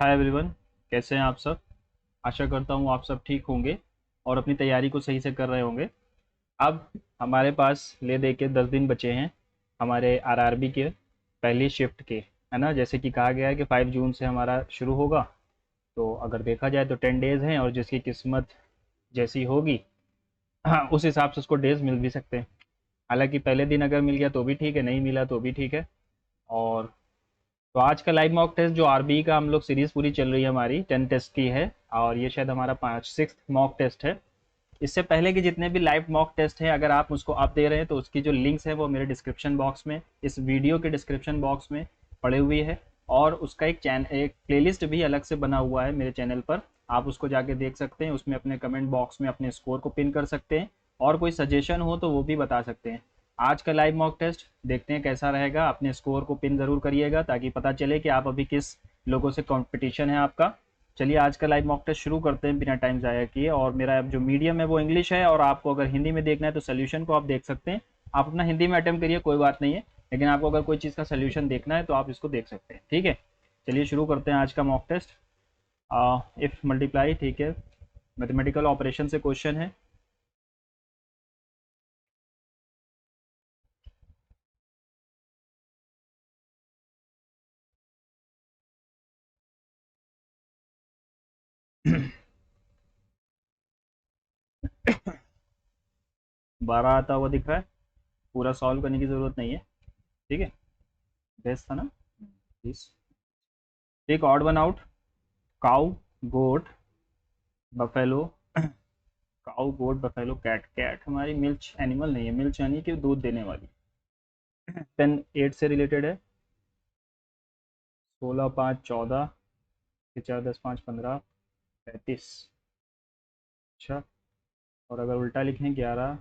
Hi everyone. कैसे हैं आप सब? आशा करता हूँ आप सब ठीक होंगे और अपनी तैयारी को सही से कर रहे होंगे। अब हमारे पास ले दे के 10 दिन बचे हैं हमारे आरआरबी के पहली शिफ्ट के, है ना। जैसे कि कहा गया है कि 5 जून से हमारा शुरू होगा। तो अगर देखा जाए तो 10 डेज़ हैं और जिसकी किस्मत जैसी होगी हाँ, उस हिसाब से उसको डेज़ मिल भी सकते हैं। हालांकि पहले दिन अगर मिल गया तो भी ठीक है, नहीं मिला तो भी ठीक है। और तो आज का लाइव मॉक टेस्ट जो आरबी का हम लोग सीरीज पूरी चल रही है हमारी 10 टेस्ट की है। और ये शायद हमारा 6th मॉक टेस्ट है। इससे पहले के जितने भी लाइव मॉक टेस्ट हैं अगर आप उसको आप दे रहे हैं तो उसकी जो लिंक्स है वो मेरे डिस्क्रिप्शन बॉक्स में, इस वीडियो के डिस्क्रिप्शन बॉक्स में पड़े हुए है। और उसका एक प्लेलिस्ट भी अलग से बना हुआ है मेरे चैनल पर। आप उसको जाके देख सकते हैं, उसमें अपने कमेंट बॉक्स में अपने स्कोर को पिन कर सकते हैं और कोई सजेशन हो तो वो भी बता सकते हैं। आज का लाइव मॉक टेस्ट देखते हैं कैसा रहेगा। अपने स्कोर को पिन ज़रूर करिएगा ताकि पता चले कि आप अभी किस लोगों से कंपटीशन है आपका। चलिए आज का लाइव मॉक टेस्ट शुरू करते हैं बिना टाइम ज़ाया किए। और मेरा जो मीडियम है वो इंग्लिश है और आपको अगर हिंदी में देखना है तो सोल्यूशन को आप देख सकते हैं। आप अपना हिंदी में अटेम्प्ट करिए, कोई बात नहीं है। लेकिन आपको अगर कोई चीज़ का सोल्यूशन देखना है तो आप इसको देख सकते हैं, ठीक है। चलिए शुरू करते हैं आज का मॉक टेस्ट। इफ़ मल्टीप्लाई, ठीक है, मैथमेटिकल ऑपरेशन से क्वेश्चन है। 12 आता हुआ दिख रहा है। पूरा सॉल्व करने की ज़रूरत नहीं है, ठीक है। बेस्ट था ना? Please take odd one out. Cow, goat, buffalo. Cow, goat, buffalo, cat. Cat हमारी मिल्च एनिमल नहीं है, मिल्च यानी कि दूध देने वाली। 10 8 से रिलेटेड है। 16 5 14, 4 10 5 15 35। अच्छा। और अगर उल्टा लिखें 11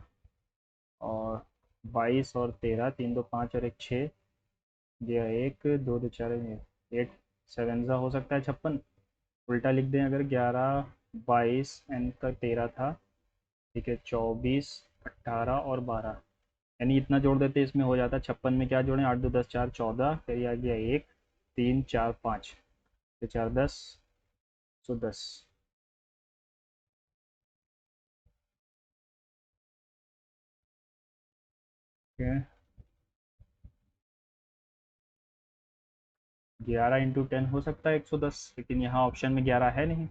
और 22 और 13, 3 2 5 और 1 6, यह 1 2 2 4 8 सेवन हो सकता है 56। उल्टा लिख दें अगर 11 22 एंड का 13 था, ठीक है, 24 18 और 12, यानी इतना जोड़ देते इसमें हो जाता है 56 में क्या जोड़ें, 8 2 10 4 14, फिर ये आ गया 1 3 4 5, फिर 4 10, 10। ठीक है। 11 × 10 हो सकता है 110, लेकिन यहाँ ऑप्शन में 11 है नहीं।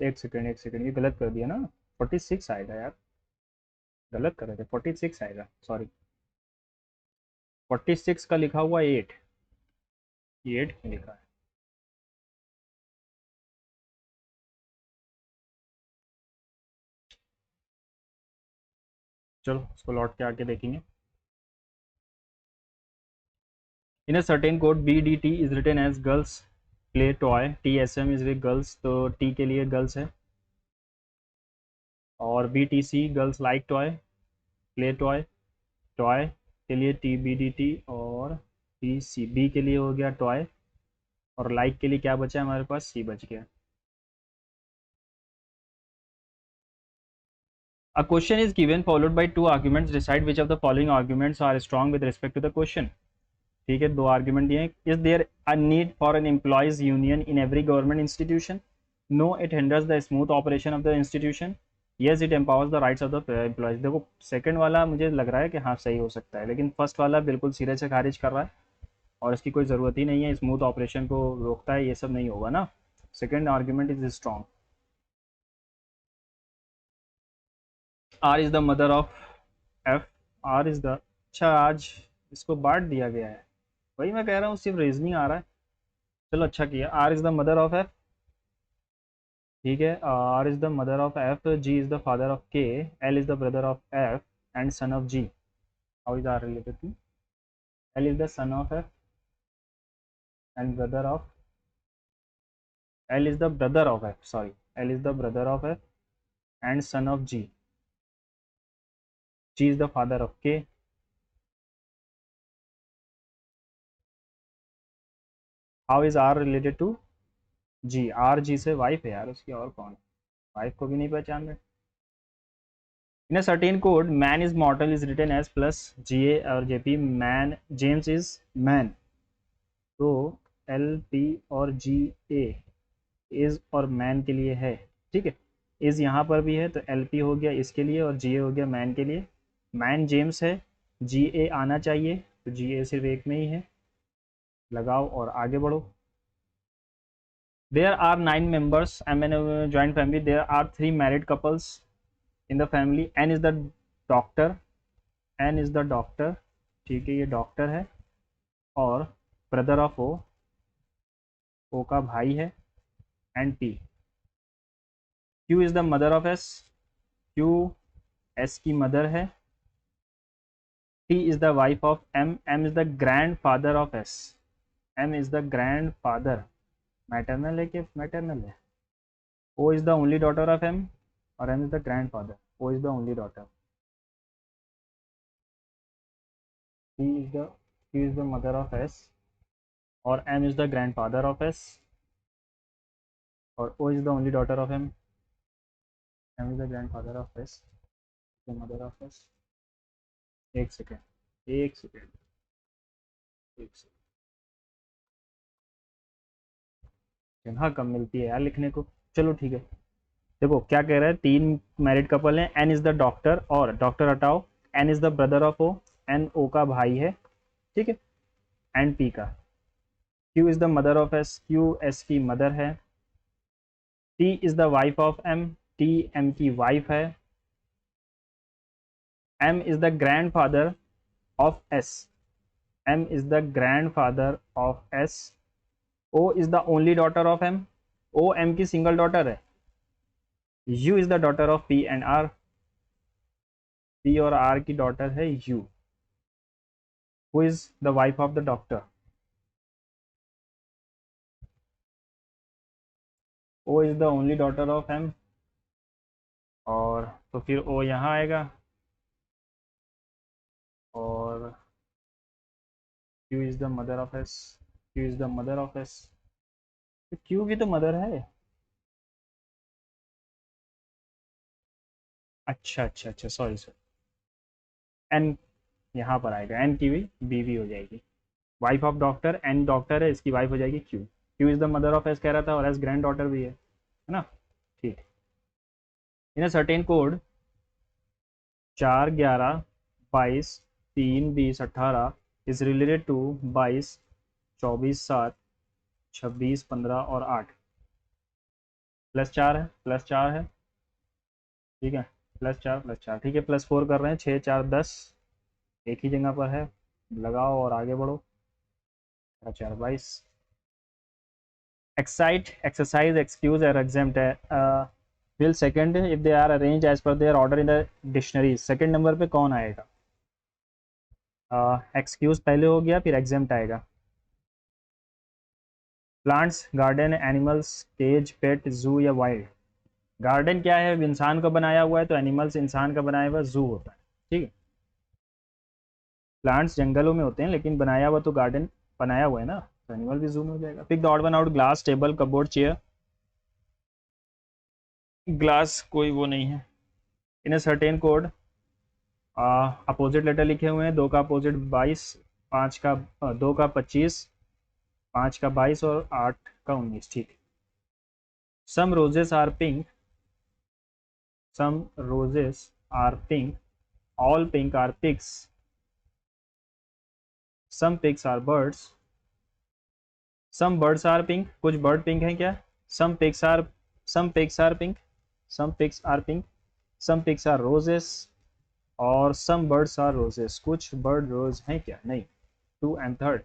एक सेकेंड एक सेकेंड, ये गलत कर दिया ना। 46 आएगा यार, गलत कर रहे थे। 46 आएगा, सॉरी। 46 का लिखा हुआ 8, ये 8 क्यों लिखा है? चलो उसको लौट के आके देखेंगे। In a certain code BDT is written as girls play toy, TSM is with girls, तो T के लिए गर्ल्स है। और BTC girls like toy, play toy. Toy के लिए TBDT और TCB के लिए हो गया टॉय। और लाइक के लिए क्या बचा है हमारे पास? C बच गया। A question is given followed by two arguments. Decide which of the following arguments are strong with respect to the question. ठीक है, दो आर्ग्यूमेंट दिए। Is there a need for an employees union in every government institution? No, it hinders the smooth operation of the institution. Yes, it empowers the rights of the employees. देखो second वाला मुझे लग रहा है कि हाँ सही हो सकता है, लेकिन फर्स्ट वाला बिल्कुल सिरे से खारिज कर रहा है और इसकी कोई ज़रूरत ही नहीं है। स्मूथ ऑपरेशन को रोकता है, ये सब नहीं होगा ना। Second argument is strong. R is the mother of F. R is the, अच्छा आज इसको बांट दिया गया है। वही मैं कह रहा हूँ, सिर्फ रीजनिंग आ रहा है। चलो अच्छा किया। R is the mother of F, ठीक है। R is the mother of F, G is the father of K, L is the brother of F and son of G. How is R related to? L is the son of F and brother of, L is the brother of F, sorry, L is the brother of F and son of G. G is the father of के। How is R related to G? R G से wife है यार उसकी, और कौन? Wife को भी नहीं पहचान रहे। In a certain code, man is mortal is written as plus GA और JP, man James is man. तो LP और GA is और man के लिए है, ठीक है। is यहाँ पर भी है तो LP हो गया इसके लिए और GA हो गया man के लिए। man जेम्स है, GA आना चाहिए तो GA सिर्फ एक में ही है, लगाओ और आगे बढ़ो। There are 9 members. I'm in a joint family. There are 3 married couples in the family. N is the doctor. N is the doctor. ठीक है, ये डॉक्टर है और ब्रदर ऑफ ओ, ओ का भाई है, and P. Q is the mother of S, Q S की mother है। T is the wife of M, M is the grandfather of S, M is the grandfather. Maternal है कि maternal है। O is the only daughter of M और M is the grandfather. O is the only daughter. He is the mother of S और M is the grandfather of S और O is the only daughter of M. M is the grandfather of S, the mother of S. एक second एक second एक second, हाँ कम मिलती है यार लिखने को। चलो ठीक है, देखो क्या कह रहा है, 3 मैरिड कपल हैं। N इज द डॉक्टर और डॉक्टर हटाओ, N is the brother of O, N O का भाई है, ठीक है। एंड P का, Q is the mother of S, Q S की मदर है। T is the wife of M, T M की वाइफ है। M is the grandfather of S, M is the grandfather of S. O is the only daughter of M, O M की single daughter है। U is the daughter of P and R, P और R की daughter है U. Who is the wife of the doctor? O is the only daughter of M, और तो फिर O यहाँ आएगा और Q is the mother of S, Q is the mother of S, तो Q भी तो मदर है। अच्छा अच्छा अच्छा, सॉरी सॉरी। N यहाँ पर आएगा, N की भी बीवी हो जाएगी। Wife of doctor, N doctor है, इसकी वाइफ हो जाएगी Q. Q is the mother of S कह रहा था और एस ग्रैंड डॉटर भी है ना। ठीक। In a certain code 4, 11, 22, 3, 20, 18 is related to 22, 24, 7, 26, 15 और 8। +4 है, +4 है, ठीक है। +4 ठीक है, +4 कर रहे हैं। 6, 4, 10 एक ही जगह पर है, लगाओ और आगे बढ़ो। 4, 22। excite, exercise, excuse or exempt will second if they are arranged as per their order in the dictionary। Second number पे कौन आएगा? एक्सक्यूज पहले हो गया, फिर एग्जाम्प्ट आएगा। प्लांट्स, गार्डन, एनिमल्स, केज, पेट, जू या वाइल्ड। गार्डन क्या है, इंसान का बनाया हुआ है, तो एनिमल्स इंसान का बनाया हुआ, जू होता है, ठीक है। प्लांट्स जंगलों में होते हैं लेकिन बनाया हुआ तो गार्डन बनाया हुआ है ना, तो एनिमल भी जू में हो जाएगा। Pick the odd one out. Glass, table, cupboard, chair. Glass कोई वो नहीं है। In a certain code opposite letter लिखे हुए हैं। 2 का अपोजिट 22, 5 का 2 का 25, 5 का 22 और 8 का 19, ठीक। Some roses are pink, some roses are pink, all pink are pigs, some pigs are birds, some birds are pink, कुछ बर्ड पिंक हैं क्या? Some pigs are, some pigs are pink, some pigs are pink, some pigs are roses और some birds are roses, कुछ bird rose हैं क्या? नहीं। 2 and 3rd।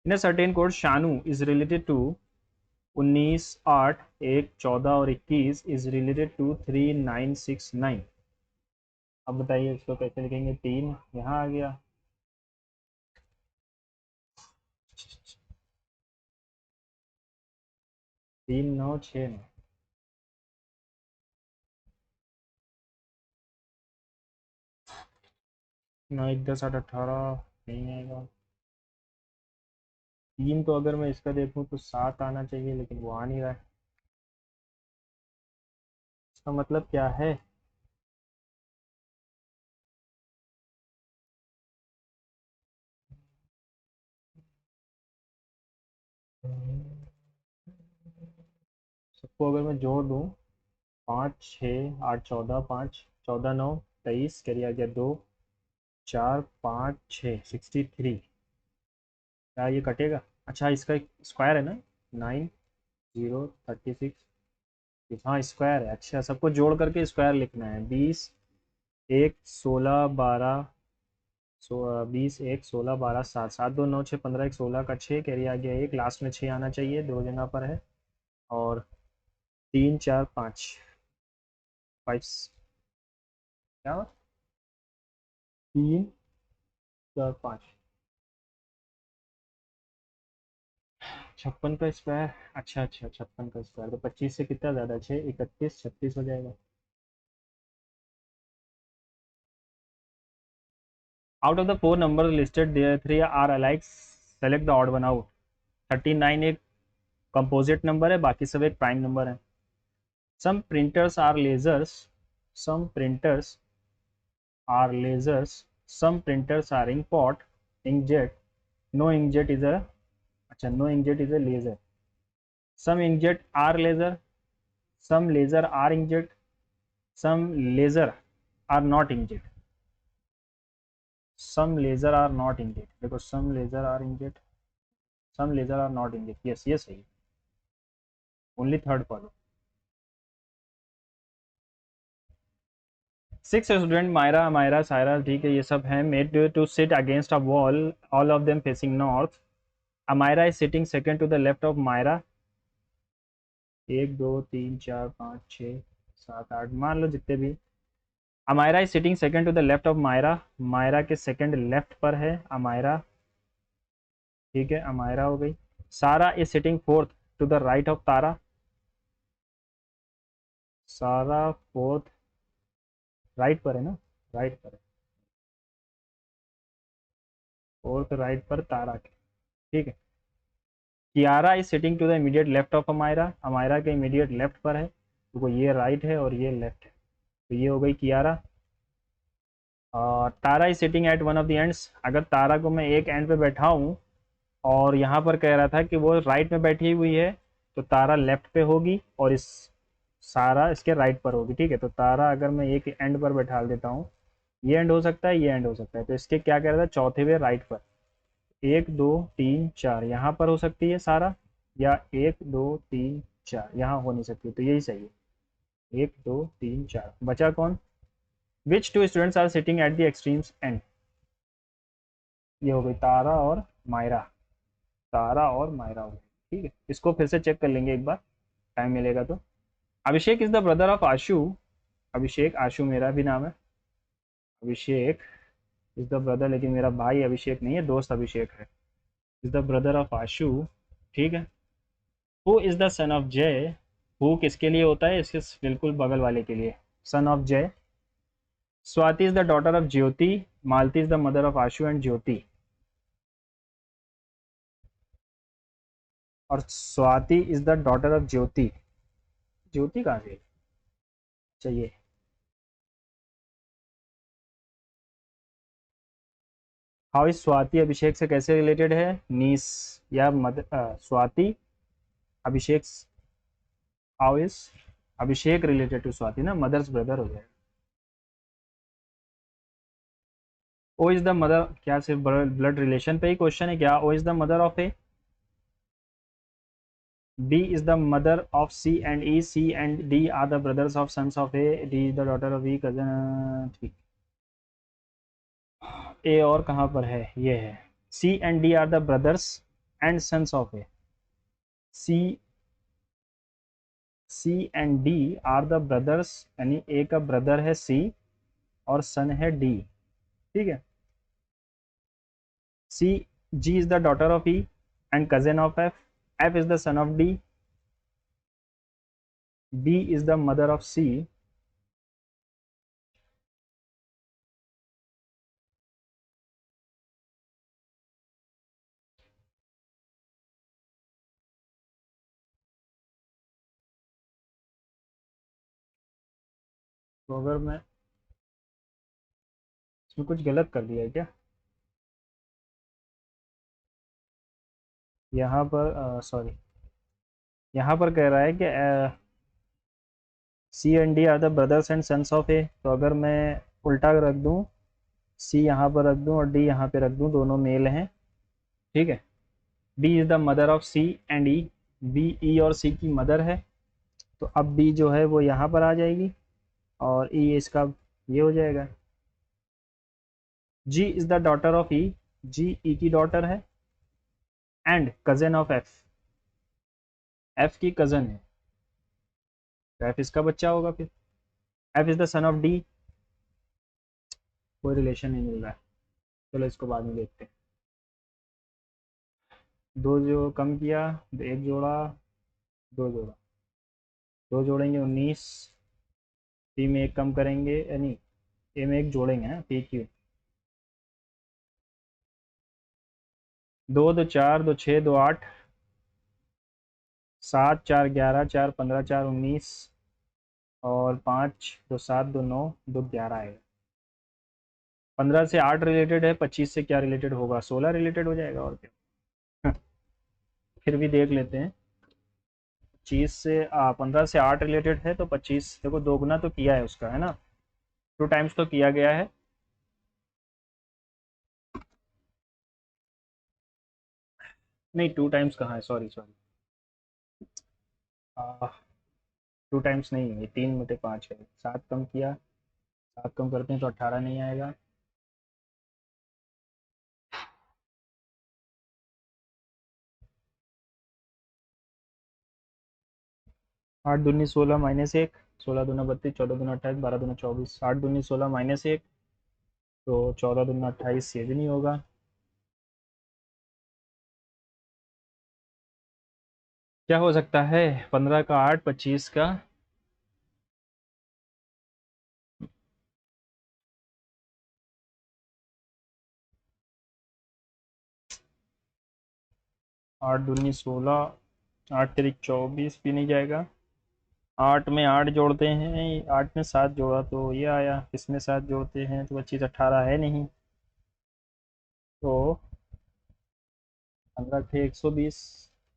In a certain code Shanu is related to 19, 8, 1, 14 और 21 is related to 3, 9, 6, 9। अब बताइए इसको कैसे लिखेंगे? 3 यहाँ आ गया, 3, 9, 6, 9। 9, 1, 10, 8, 18 नहीं आएगा। 3 तो अगर मैं इसका देखूँ तो 7 आना चाहिए लेकिन वो आ नहीं रहा है। इसका मतलब क्या है? सबको अगर मैं जोड़ दूँ, 5 6 8 14, 5 14 9 23, कैरी आ गया 2 4 5 6, 63। क्या ये कटेगा? अच्छा, इसका स्क्वायर है ना, 9 0 36। हाँ स्क्वायर है। अच्छा, सबको जोड़ करके स्क्वायर लिखना है। 20 1 16 12 20 1 16 12 7, 7 2 9 6 15, 1 16 का 6, कैरी आ गया 1, लास्ट में 6 आना चाहिए, दो जगह पर है। और 3 4 5 5, क्या 3 4 5, 56 का स्क्वायर। अच्छा अच्छा, 56 का स्क्वायर तो 25 से कितना ज़्यादा, 6 31 36 हो जाएगा। Out of the four numbers listed there three are alike, select the odd one out. 39 एक कंपोजिट नंबर है, बाकी सब एक प्राइम नंबर है। Some printers are lasers, some printers are lasers, some printers are inkpot, inkjet, no inkjet is a, अच्छा no inkjet is a laser. Some inkjet are laser, some laser are inkjet, some laser are not inkjet, some laser are not inkjet. देखो, some laser are inkjet, some laser are not inkjet, yes ये सही। Only third follow. 6 student, Myra Myra Saira, ठीक है ये सब हैं, made to sit against a wall, all of them facing north. Amayra is sitting second to the left of Myra. 1 2 3 4 5 6 7 8, मान लो जितने भी। Amayra is sitting second to the left of Myra, Myra के सेकंड लेफ्ट पर है अमायरा, ठीक है अमायरा हो गई। Sara is sitting fourth to the right of Tara, Sara fourth right पर है ना, राइट पर है, फोर्थ राइट पर तारा के, ठीक है। Kiara is sitting to the immediate left of Amayra, Amayra के इमीडिएट लेफ्ट पर है, तो ये राइट है और ये लेफ्ट है, तो ये हो गई Kiara. Tara is sitting at one of the ends, अगर तारा को मैं एक एंड पे बैठा हूँ और यहाँ पर कह रहा था कि वो राइट में बैठी हुई है, तो तारा लेफ्ट पे होगी और इस सारा इसके राइट पर होगी, ठीक है। तो तारा अगर मैं एक एंड पर बैठा देता हूँ, ये एंड हो सकता है, ये एंड हो सकता है, तो इसके क्या कह रहा था, चौथे वे राइट पर। 1 2 3 4 यहाँ पर हो सकती है सारा, या 1 2 3 4 यहाँ हो नहीं सकती, तो यही सही है। 1 2 3 4 बचा कौन? Which two students are sitting at the extremes end, ये हो गई तारा और मायरा, तारा और मायरा हो गई, ठीक है। इसको फिर से चेक कर लेंगे एक बार, टाइम मिलेगा तो। अभिषेक इज द ब्रदर ऑफ आशु, अभिषेक, आशु मेरा भी नाम है, अभिषेक इज द ब्रदर, लेकिन मेरा भाई अभिषेक नहीं है, दोस्त अभिषेक है। इज द ब्रदर ऑफ आशु, ठीक है। Who is the son of जय, हु किसके लिए होता है, इसके बिल्कुल बगल वाले के लिए, son of Jay. Swati is the daughter of Jyoti, Malti is the mother of Ashu and Jyoti, और Swati is the daughter of Jyoti, Jyoti कहाँ से चाहिए? हाउ इज स्वाति अभिषेक से कैसे रिलेटेड है, नीस या Swati Abhishek, how is Abhishek related to Swati ना, मदर्स ब्रदर हो जाएगा। ओ इज द मदर, क्या सिर्फ ब्लड रिलेशन पे ही क्वेश्चन है क्या? O is the mother of A, B is the mother of C and E, C and D are the brothers of sons of A, D is the daughter of E cousin, ठीक। A और कहाँ पर है, ये है। C and D are the brothers and sons of A, C, C and D are the brothers, यानी A का brother है सी और सन है डी, ठीक है। C, G is the daughter of E and cousin of F, F is the son of D, B is the mother of C, तो अगर मैं इसमें कुछ गलत कर दिया है क्या? यहाँ पर सॉरी, यहाँ पर कह रहा है कि C and D are the brothers and sons of A. तो अगर मैं उल्टा रख दूँ, सी यहाँ पर रख दूँ और डी यहाँ पे रख दूँ, दोनों मेल हैं, ठीक है। B is the mother of C and E. B E और सी की मदर है, तो अब बी जो है वो यहाँ पर आ जाएगी और ई इसका ये हो जाएगा। जी is the daughter of E. G E की डॉटर है and cousin of F. F की कज़न है, तो एफ इसका बच्चा होगा फिर। F is the son of D. कोई रिलेशन नहीं मिल रहा है, चलो इसको बाद में देखते हैं। दो जो कम किया, एक जोड़ा, दो जोड़ा, दो जोड़ेंगे 19, पी में एक कम करेंगे, यानी ए में एक जोड़ेंगे ना, पी क्यू। दो दो चार, दो छः, दो आठ, सात चार 11, चार 15, चार 19 और पाँच दो सात, दो 9, दो 11 है। 15 से 8 रिलेटेड है, 25 से क्या रिलेटेड होगा? 16 रिलेटेड हो जाएगा और क्या। फिर भी देख लेते हैं। 25 से 15 से 8 रिलेटेड है, तो 25 देखो, दो गुना तो किया है उसका, है ना, 2 टाइम्स तो किया गया है। नहीं, 2 टाइम्स कहाँ है, सॉरी सॉरी, 2 टाइम्स नहीं है, 3 बटे 5 है। 7 कम किया, 7 कम करते हैं तो 18 नहीं आएगा। 8 दूनी 16 माइनस 1, 16 दूना 32, 14 दूना 28, 12 दूना 24, 8 दूनी 16 माइनस 1, तो 14 दूना 28, ये भी नहीं होगा। क्या हो सकता है? 15 का 8, 25 का 8 दूनी 16, 8 तिरिक 24 भी नहीं जाएगा। 8 में 8 जोड़ते हैं, 8 में 7 जोड़ा तो ये आया, इसमें 7 जोड़ते हैं तो 25, 18 है नहीं, तो 15 थे 120,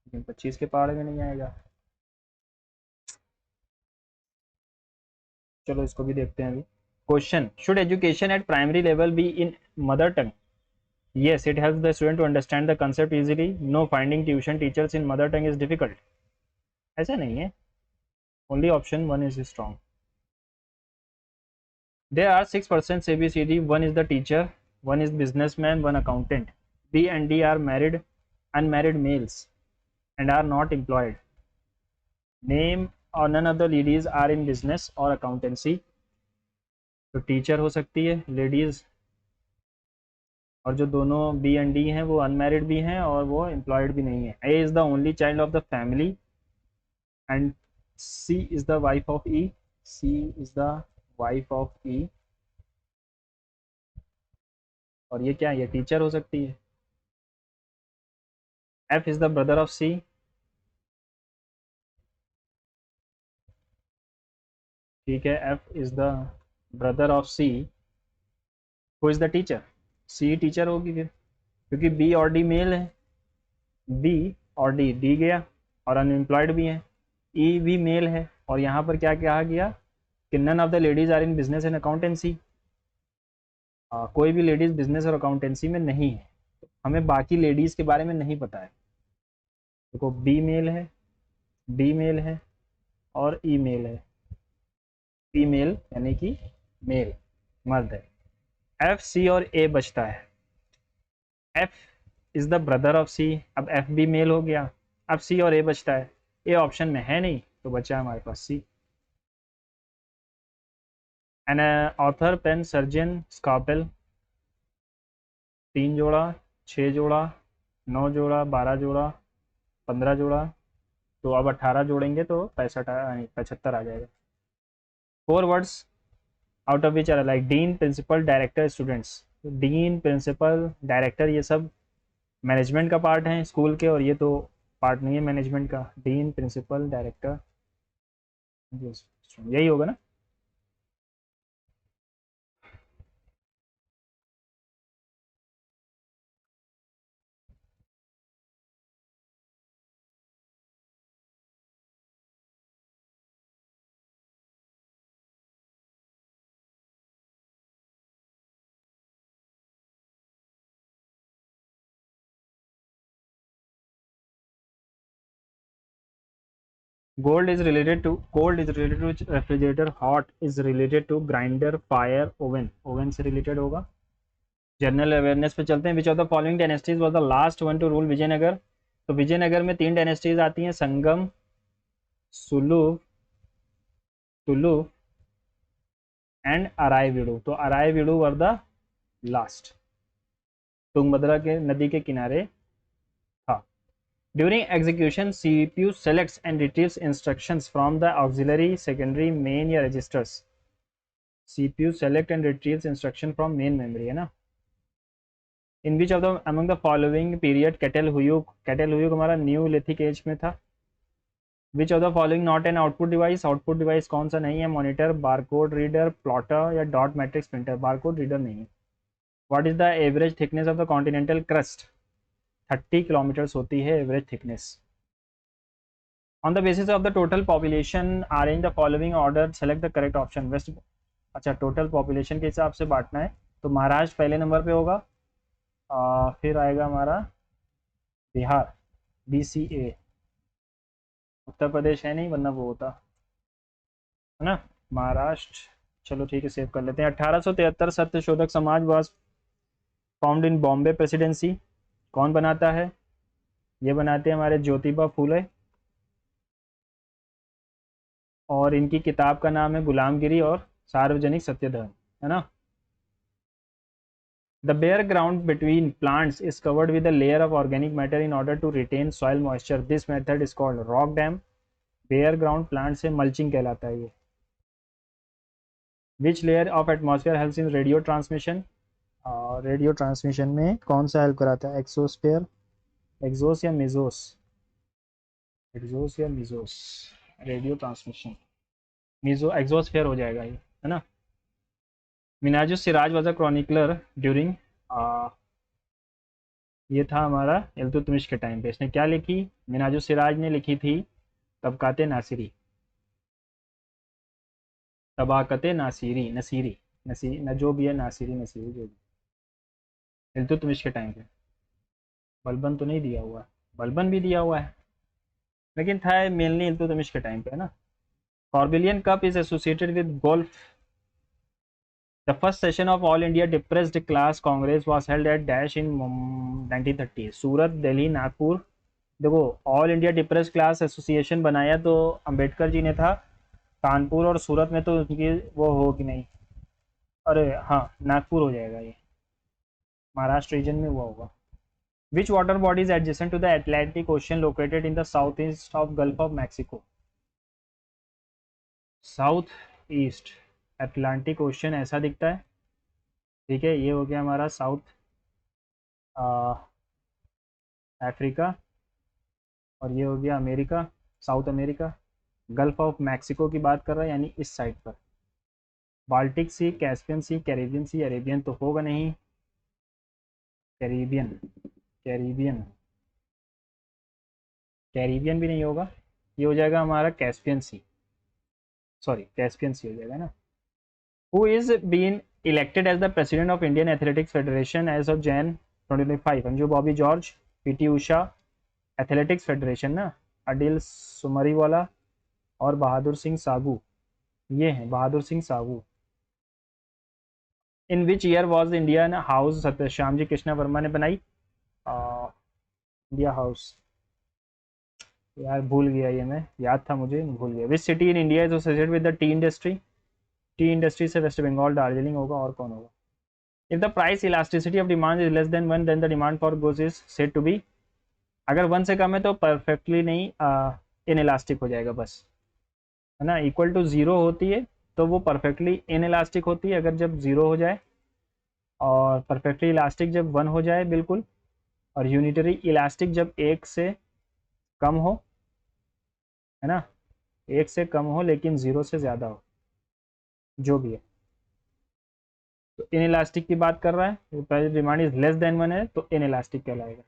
लेकिन 25 के पहाड़े में नहीं आएगा। चलो इसको भी देखते हैं अभी। Question, should education at primary level be in mother tongue? Yes, it helps the student to understand the concept easily. No, finding tuition teachers in mother tongue is difficult. ऐसा नहीं है, only option 1 is strong. There are 6% ABCD. One is the teacher, one is businessman, one accountant. B and D are married, unmarried males and are not employed. Name or none of the ladies are in business or accountancy. तो teacher हो सकती है ladies, और जो दोनों B and D हैं वो unmarried भी हैं और वो एम्प्लॉयड भी नहीं है। A is the only child of the family and C is the wife of E. C is the wife of E, और ये क्या है? ये टीचर हो सकती है। F is the brother of C. ठीक है, F is the brother of C. Who is the teacher? C teacher होगी फिर, क्योंकि बी और डी मेल है। बी और डी, डी गया और अनएम्प्लॉयड भी हैं। ई भी मेल है, और यहाँ पर क्या कहा गया कि none of the ladies are in business and accountancy. कोई भी लेडीज बिजनेस और अकाउंटेंसी में नहीं है। हमें बाकी लेडीज के बारे में नहीं पता है। देखो, बी मेल है, डी मेल है और ई मेल है। फीमेल यानी कि मेल, मर्द है। एफ, सी और ए बचता है। F is the brother of C, अब एफ भी मेल हो गया। अब सी और ए बचता है, ए ऑप्शन में है नहीं, तो बचा हमारे पास C. An author, pen, surgeon, scalpel. 3 जोड़ा, 6 जोड़ा, 9 जोड़ा, 12 जोड़ा, 15 जोड़ा, तो अब 18 जोड़ेंगे तो 65 75 आ जाएगा। 4 words out of which are like dean, principal, director, students. Dean, principal, director ये सब मैनेजमेंट का पार्ट है स्कूल के, और ये तो पार्ट नहीं है मैनेजमेंट का। डीन, प्रिंसिपल, डायरेक्टर, यही होगा ना। cold is related to refrigerator, hot is related to grinder, fire, oven से related होगा। जनरल अवेयरनेस पे चलते हैं। Which of the following dynasties was the last one to rule Vijayanagar. तो विजयनगर में 3 डायनेस्टीज आती हैं, संगम, सुलुव, तुलुव एंड अरायवीडू। तो Aravidu were the last, Tungabhadra के नदी के किनारे था। During execution CPU selects and retrieves instructions from the auxiliary, secondary, main या registers. CPU select and retrieves instruction from main memory, है ना। In which of the among the following period Catal Huyuk हमारा neolithic age में था। Which of the following not an output device, output device कौन सा नहीं है, monitor, barcode reader, plotter या dot matrix printer. Barcode reader नहीं है। What is the average thickness of the continental crust, 30 kilometres होती है average thickness. On the basis of the total population arrange the following order, select the correct option. West, अच्छा total population के हिसाब से बांटना है, तो महाराष्ट्र पहले नंबर पे होगा, फिर आएगा हमारा बिहार, BCA, उत्तर प्रदेश है नहीं वरना वो होता, है ना, महाराष्ट्र। चलो ठीक है, सेव कर लेते हैं। 1873 Satyashodhak Samaj was found in Bombay presidency. कौन बनाता है, ये बनाते हैं हमारे ज्योतिबा फूले, और इनकी किताब का नाम है गुलामगिरी और सार्वजनिक सत्यधर्म, है ना। The bare ground between plants is covered with a layer of organic matter in order to retain soil moisture. This method is called rock dam. Bare ground plant से mulching कहलाता है ये। Which layer of atmosphere helps in radio transmission? Radio transmission में कौन सा help कराता है, exosphere, एक्सोस या मिजोस, एक्सोस या mesos, radio transmission meso exosphere हो जाएगा ये, है ना। Minhajus Siraj was a chronicler during, ये था हमारा इल्तुतमिश के टाइम पे। इसने क्या लिखी, मिनाजुस सिराज ने लिखी थी तबकाते नासिरी, तबाकते नासिरी, नसीरी, नसीरी न जो भी है, नासिरी नसीरी जो भी, इल्तुतमिश के टाइम पे। बलबन तो नहीं दिया हुआ है, बलबन भी दिया हुआ है लेकिन था मेनली इल्तुतमिश के टाइम पे, है ना। Corbillon cup is associated with golf. The first session of all India depressed class congress was held at dash in 1930। Surat, Delhi, Nagpur. देखो all India depress class association बनाया तो अंबेडकर जी ने था, कानपुर और सूरत में तो उनकी वो हो कि नहीं, अरे हाँ नागपुर हो जाएगा ये, महाराष्ट्र रीजन में हुआ होगा। Which water body is adjacent to the Atlantic Ocean located in the south east of Gulf of Mexico. South east Atlantic Ocean ऐसा दिखता है, ठीक है, ये हो गया हमारा साउथ अफ्रीका, और ये हो गया America, south America. Gulf of Mexico की बात कर रहा है यानी इस साइड पर। बाल्टिक सी, कैस्पियन सी, कैरिबियन सी, अरेबियन तो होगा नहीं, कैरिबियन, कैरिबियन, कैरिबियन भी नहीं होगा, ये हो जाएगा हमारा Caspian sea, sorry Caspian sea हो जाएगा ना। Who is been elected as the president of Indian athletics federation as of Jan 2025। Anju Bobby George, PT Usha, athletics federation ना, अडिल सुमरीवाला और बहादुर सिंह सागू, ये हैं Bahadur Singh Sagoo. In which year was Indian house सत्यश्याम जी कृष्णा वर्मा ने बनाई, इंडिया हाउस, यार भूल गया ये, मैं याद था मुझे भूल गया। Which city in India is associated with the tea industry. Tea industry से वेस्ट बंगाल, दार्जिलिंग होगा, और कौन होगा। If the price elasticity of demand is less than 1 then the demand for goods is said to be. अगर 1 से कम है तो परफेक्टली नहीं इन इलास्टिक हो जाएगा बस, है ना। इक्वल टू 0 होती है तो वो परफेक्टली इन इलास्टिक होती है अगर जब 0 हो जाए, और परफेक्टली इलास्टिक जब 1 हो जाए बिल्कुल, और यूनिटरी इलास्टिक जब 1 से कम हो, है ना, 1 से कम हो लेकिन 0 से ज़्यादा हो, जो भी है। तो इन इलास्टिक की बात कर रहा है, पहले डिमांड इज लेस देन 1 है तो इन इलास्टिक कहलाएगा।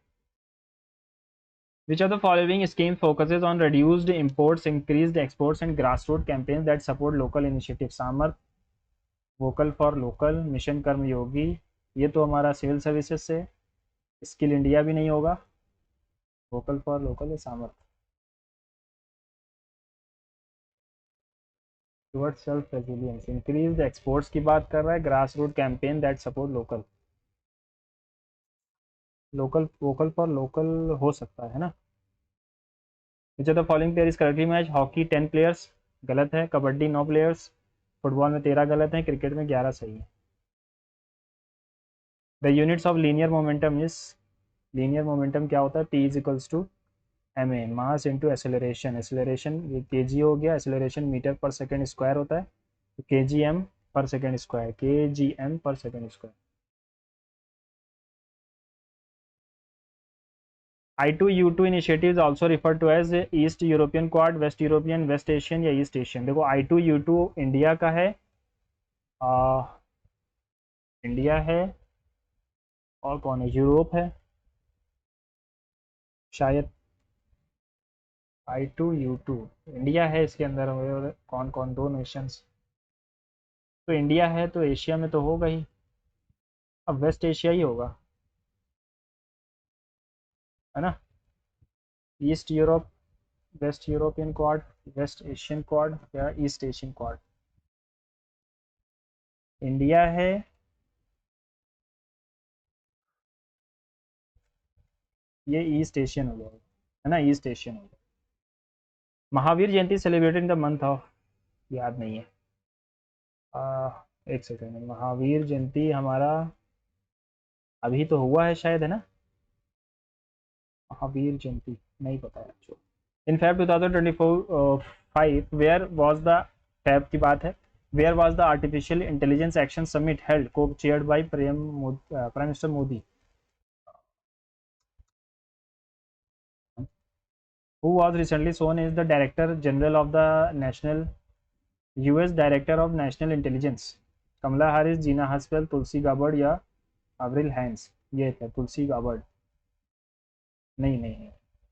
Which of the following scheme focuses on reduced imports, increased exports, and grassroots campaigns that support local initiatives? Samarth, vocal for local, mission Karmayogi, ये तो हमारा सिविल सर्विसेज से। स्किल इंडिया भी नहीं होगा, वोकल फॉर लोकल है Samarth. Towards self resilience, increase the exports की बात कर रहा है, grass root campaign that support local, local vocal for local हो सकता है ना। Which of the following player is correctly match, hockey 10 players गलत है, कबड्डी 9 प्लेयर्स, फुटबॉल में 13 गलत है, क्रिकेट में 11 सही है। The units of linear momentum is, linear momentum क्या होता है, P is equals to M A mass into acceleration, acceleration ये के जी हो गया, acceleration metre per second square होता है, तो K G M per second square, K G M per second square. I2U2 initiative is also referred to as east European quad, west European, west Asian या east Asian. देखो I2U2 India का है, India है, और कौन है, Europe है शायद। I2U2 इंडिया है इसके अंदर, और कौन कौन, दो नेशंस, तो इंडिया है तो एशिया में तो होगा ही, अब वेस्ट एशिया ही होगा, है ना। East Europe, west European quad, west Asian quad या ईस्ट एशियन क्वाड। इंडिया है, ये ईस्ट एशियन हो जाएगा, है ना, ईस्ट एशियन हो जाएगा। Mahavir Jayanti celebrated in the month of, याद नहीं है, एक सेकेंड, महावीर जयंती हमारा अभी तो हुआ है शायद, है ना, महावीर जयंती नहीं पता है जो। In Feb 2024 where was the, Feb की बात है, where was the artificial intelligence action summit held, co chaired by prime minister Modi. Who was recently sworn as the Director General of the National US Director of National Intelligence? कमला हारिस, जीना हास्पेल, तुलसी गाबर्ड या अवरिल hence. ये था तुलसी गाबर्ड, नहीं नहीं है,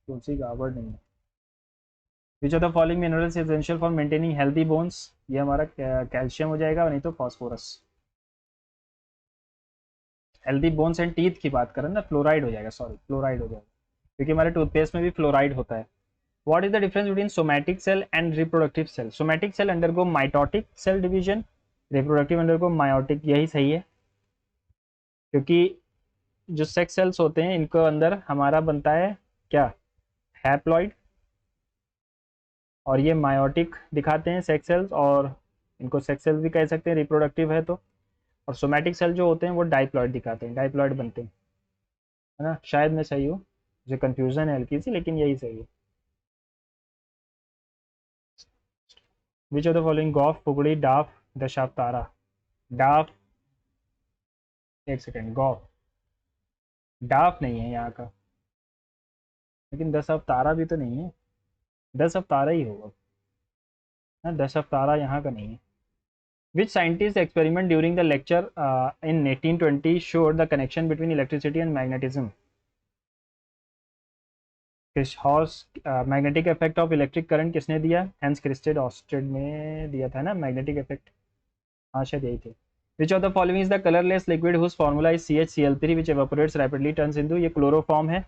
तुलसी गाबर्ड नहीं है। Which of the following minerals essential for maintaining healthy bones, ये हमारा कैल्शियम हो जाएगा, नहीं तो phosphorus. Healthy bones and teeth की बात करें ना, फ्लोराइड हो जाएगा, सॉरी फ्लोराइड हो जाएगा, क्योंकि हमारे टूथपेस्ट में भी फ्लोराइड होता है। What is the difference between somatic cell and reproductive cell? Somatic cell undergo mitotic cell division, reproductive undergo meiotic, यही सही है, क्योंकि जो सेक्स सेल्स होते हैं इनको अंदर हमारा बनता है क्या, हैप्लॉइड, और ये मायोटिक दिखाते हैं सेक्स सेल्स, और इनको सेक्स सेल्स भी कह सकते हैं, रिप्रोडक्टिव है तो। और सोमैटिक सेल जो होते हैं वो डाइप्लॉइड दिखाते हैं, डाइप्लॉइड बनते हैं, है ना। शायद मैं सही हूँ, मुझे कंफ्यूजन है हल्की सी, लेकिन यही सही है। Which of the following, Goff, Fugdi, Daff, Dashavatara. Daff, एक सेकेंड, गौफ, डाफ नहीं है यहाँ का, लेकिन 10 अवतारा भी तो नहीं है, 10 अवतारा ही होगा ना, 10 अवतारा यहाँ का नहीं है। Which scientist experiment during the lecture in 1820 showed the connection between electricity and magnetism? Horse, magnetic effect of electric current किसने दिया, हैंस क्रिस्टेड ऑस्टेड ने दिया था ना, मैग्नेटिक इफेक्ट, हाँ शायद यही थे। Which of the following is the colourless liquid whose formula is CHCl3 which evaporates rapidly turns into, ये क्लोरोफॉर्म है।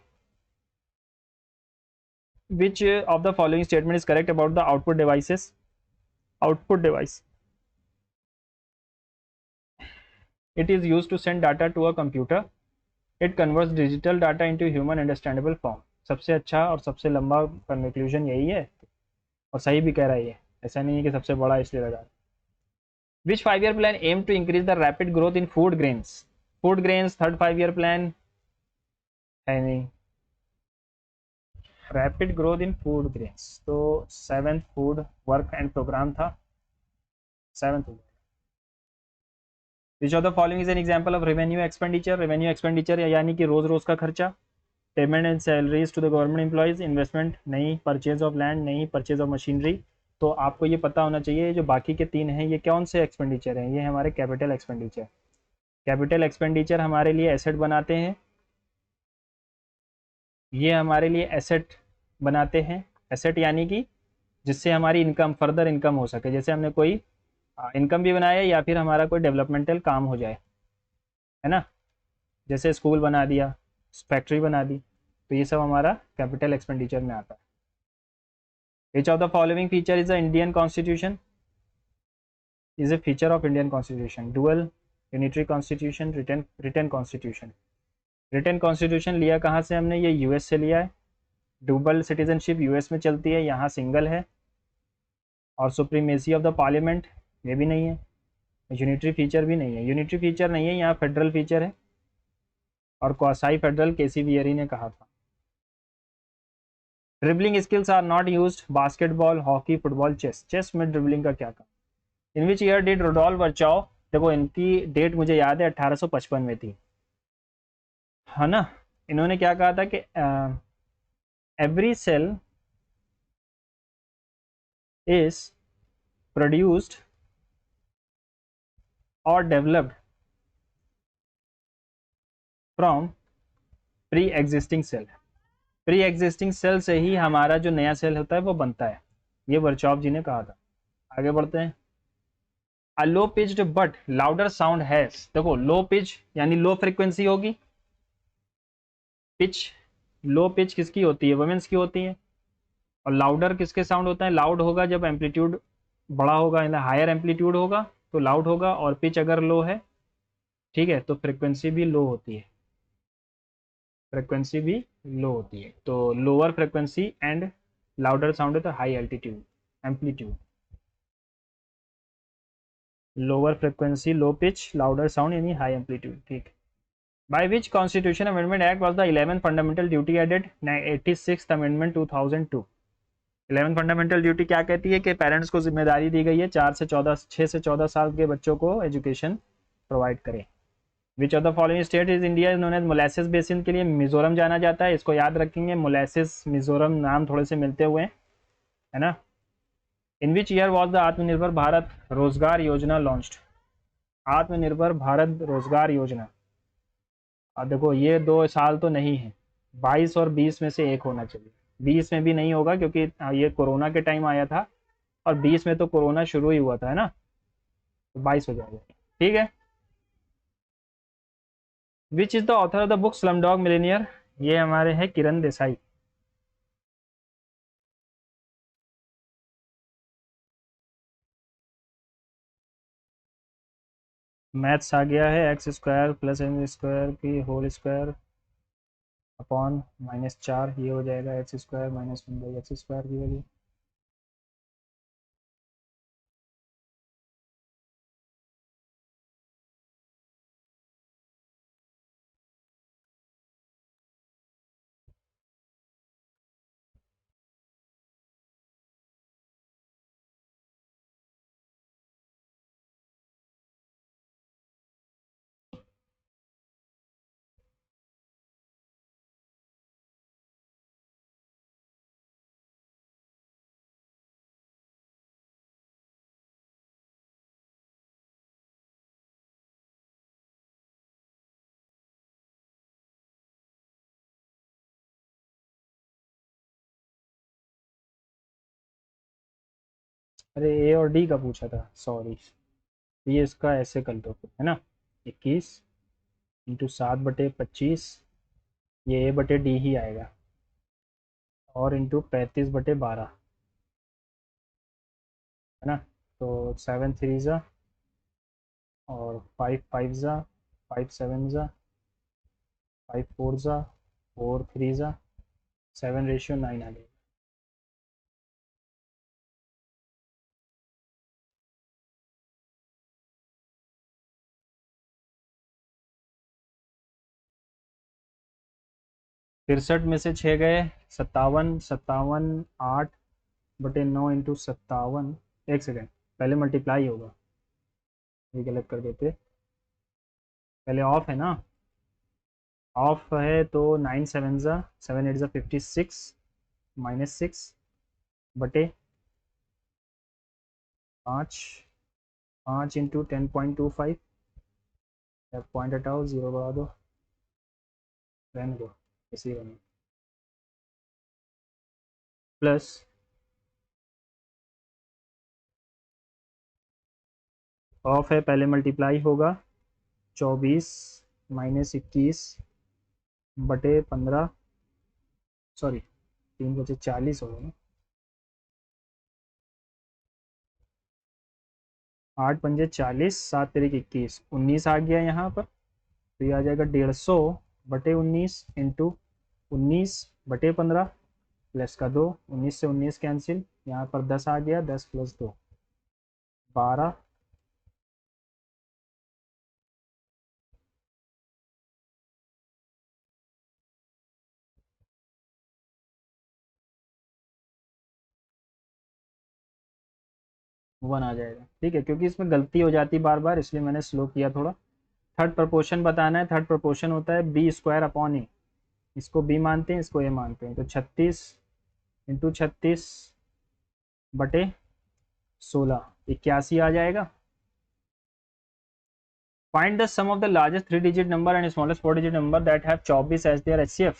Which of the following statement is correct about the output devices? Output device. It is used to send data to a computer. It converts digital data into human understandable form. सबसे अच्छा और सबसे लंबा conclusion यही है, और सही भी कह रहा है ये, ऐसा नहीं है कि सबसे बड़ा इसलिए लगा। Which 5-year plan aim to increase the rapid growth in food grains? Food grains third 5-year plan है नहीं, rapid growth in food grains तो 7th food work and programme था, 7th। Which of the following is an example of revenue expenditure, revenue expenditure यानी कि रोज रोज का खर्चा। Payment and salaries to the government employees, investment नहीं, purchase of land नहीं, परचेज ऑफ मशीनरी। तो आपको ये पता होना चाहिए, जो बाकी के 3 हैं ये कौन से एक्सपेंडिचर हैं, ये हमारे कैपिटल एक्सपेंडिचर। कैपिटल एक्सपेंडिचर हमारे लिए एसेट बनाते हैं, ये हमारे लिए एसेट बनाते हैं, एसेट यानी कि जिससे हमारी इनकम, फर्दर इनकम हो सके, जैसे हमने कोई इनकम भी बनाया या फिर हमारा कोई डेवलपमेंटल काम हो जाए, है ना, जैसे स्कूल बना दिया, फैक्ट्री बना दी, तो ये सब हमारा कैपिटल एक्सपेंडिचर में आता है। Which of the following feature is the Indian constitution? Is a feature of Indian constitution, dual unitary constitution, return constitution. Return constitution लिया कहाँ से हमने, ये यूएस से लिया है। डुबल सिटीजनशिप यूएस में चलती है, यहाँ सिंगल है। और सुप्रीमेसी ऑफ द पार्लियामेंट, ये भी नहीं है। यूनिटरी फीचर भी नहीं है, यूनिटरी फीचर नहीं है, यहाँ फेडरल फीचर है। और क्वासाई फेडरल केसी वियरी ने कहा था। Dribbling skills are not used, basketball, hockey, football, chess. Chess में ड्रिबलिंग का क्या काम। इन विच ईयर डिड रोडोल्फ वर्चाओ, देखो इनकी डेट मुझे याद है 1855 में थी, है ना। इन्होंने क्या कहा था कि एवरी सेल इज प्रोड्यूस्ड और developed from pre existing cell. Pre existing cell से ही हमारा जो नया सेल होता है वो बनता है, ये वर्चॉप जी ने कहा था। आगे बढ़ते हैं। A low pitched but louder sound has, देखो लो पिच यानी लो फ्रीक्वेंसी होगी। पिच, लो पिच किसकी होती है, वुमेन्स की होती है। और लाउडर किसके साउंड होता है, लाउड होगा जब एम्पलीट्यूड बड़ा होगा, यानी हायर एम्पलीट्यूड होगा तो लाउड होगा, और पिच अगर लो है, ठीक है, तो फ्रीक्वेंसी भी लो होती है। फ्रीक्वेंसी भी लो होती है, तो lower frequency and louder sound है तो high altitude amplitude. Lower frequency low pitch, louder sound यानी हाई एम्पलीट्यूड, ठीक। By which constitution amendment act was the 11th fundamental duty added, 86th amendment 2002। 11th fundamental duty क्या कहती है कि parents को जिम्मेदारी दी गई है 6 से 14 साल के बच्चों को एजुकेशन प्रोवाइड करें। Which of the following state is India is known as molasses basin, के लिए मिजोरम जाना जाता है, इसको याद रखेंगे, मोलासिस मिजोरम नाम थोड़े से मिलते हुए है ना। In which year was the आत्मनिर्भर भारत रोजगार योजना लॉन्च्ड, आत्मनिर्भर भारत रोजगार योजना। अब देखो ये 2 साल तो नहीं है, 22 और 20 में से एक होना चाहिए। 20 में भी नहीं होगा क्योंकि ये कोरोना के टाइम आया था, और 20 में तो कोरोना शुरू ही हुआ था, है ना, तो 22 हो जाएगा, ठीक है। Which is the author of the book Slumdog Millionaire, ये हमारे हैं किरण देसाई। मैथ्स आ गया है, X square plus N square की होल स्क्वायर अपॉन -4, ये हो जाएगा एक्स स्क्वायर -1/x स्क्वायर की वैल्यू। अरे ए और डी का पूछा था, सॉरी। ये इसका ऐसे कर दो है ना, 21 × 7/25, ये ए बटे डी ही आएगा, और इंटू 35/12, है ना। तो 7 3 ज़ा और 5 5 ज़ा, 5 7 ज़ा, 5 4 ज़ा, 4 3 ज़ा, 7:9 आ गया। तिरसठ में से 6 गए, 57 57 8/9 इंटू 57, एक सेकेंड, पहले मल्टीप्लाई होगा, ये गलत कर देते, पहले ऑफ है ना, ऑफ है तो 9 7 ज़ा, 7 8 ज़ा 56 -6 बटे 5, 5 इंटू 10.25, पॉइंट हटाओ, 0 बढ़ा दो, रहने दो इसी रहने, प्लस ऑफ है पहले मल्टीप्लाई होगा, 24 -21/15, सॉरी 3 × 40 होगा ना, 8 पंजे 40, 7 तिरिक 21, 19 आ गया यहाँ पर। तो ये आ जाएगा 150/19 इंटू 19/15 प्लस का 2, 19 से 19 कैंसिल, यहाँ पर 10 आ गया, 10 + 2 12। वन आ जाएगा, ठीक है, क्योंकि इसमें गलती हो जाती बार बार, इसलिए मैंने स्लो किया थोड़ा। थर्ड प्रपोर्शन बताना है। थर्ड प्रपोर्शन होता है b² / a। इसको b मानते हैं, इसको a मानते हैं। तो 36 इंटू 36/16 81 आ जाएगा। Find the sum of the largest 3 digit number and smallest 4 digit number that have 24 as their HCF।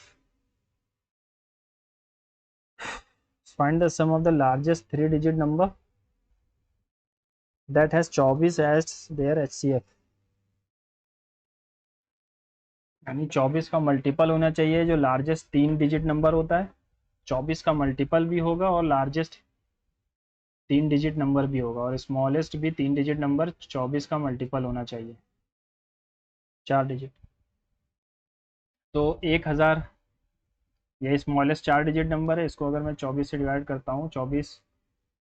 Find the sum of the largest 3 digit number that has 24 as their HCF। यानी 24 का multiple होना चाहिए, जो largest 3 digit number होता है 24 का multiple भी होगा, और लार्जेस्ट 3 डिजिट नंबर भी होगा, और स्मॉलेस्ट भी 3 डिजिट नंबर 24 का मल्टीपल होना चाहिए, 4 डिजिट। तो 1000, ये स्मॉलेस्ट 4 डिजिट नंबर है, इसको अगर मैं 24 से डिवाइड करता हूँ, 24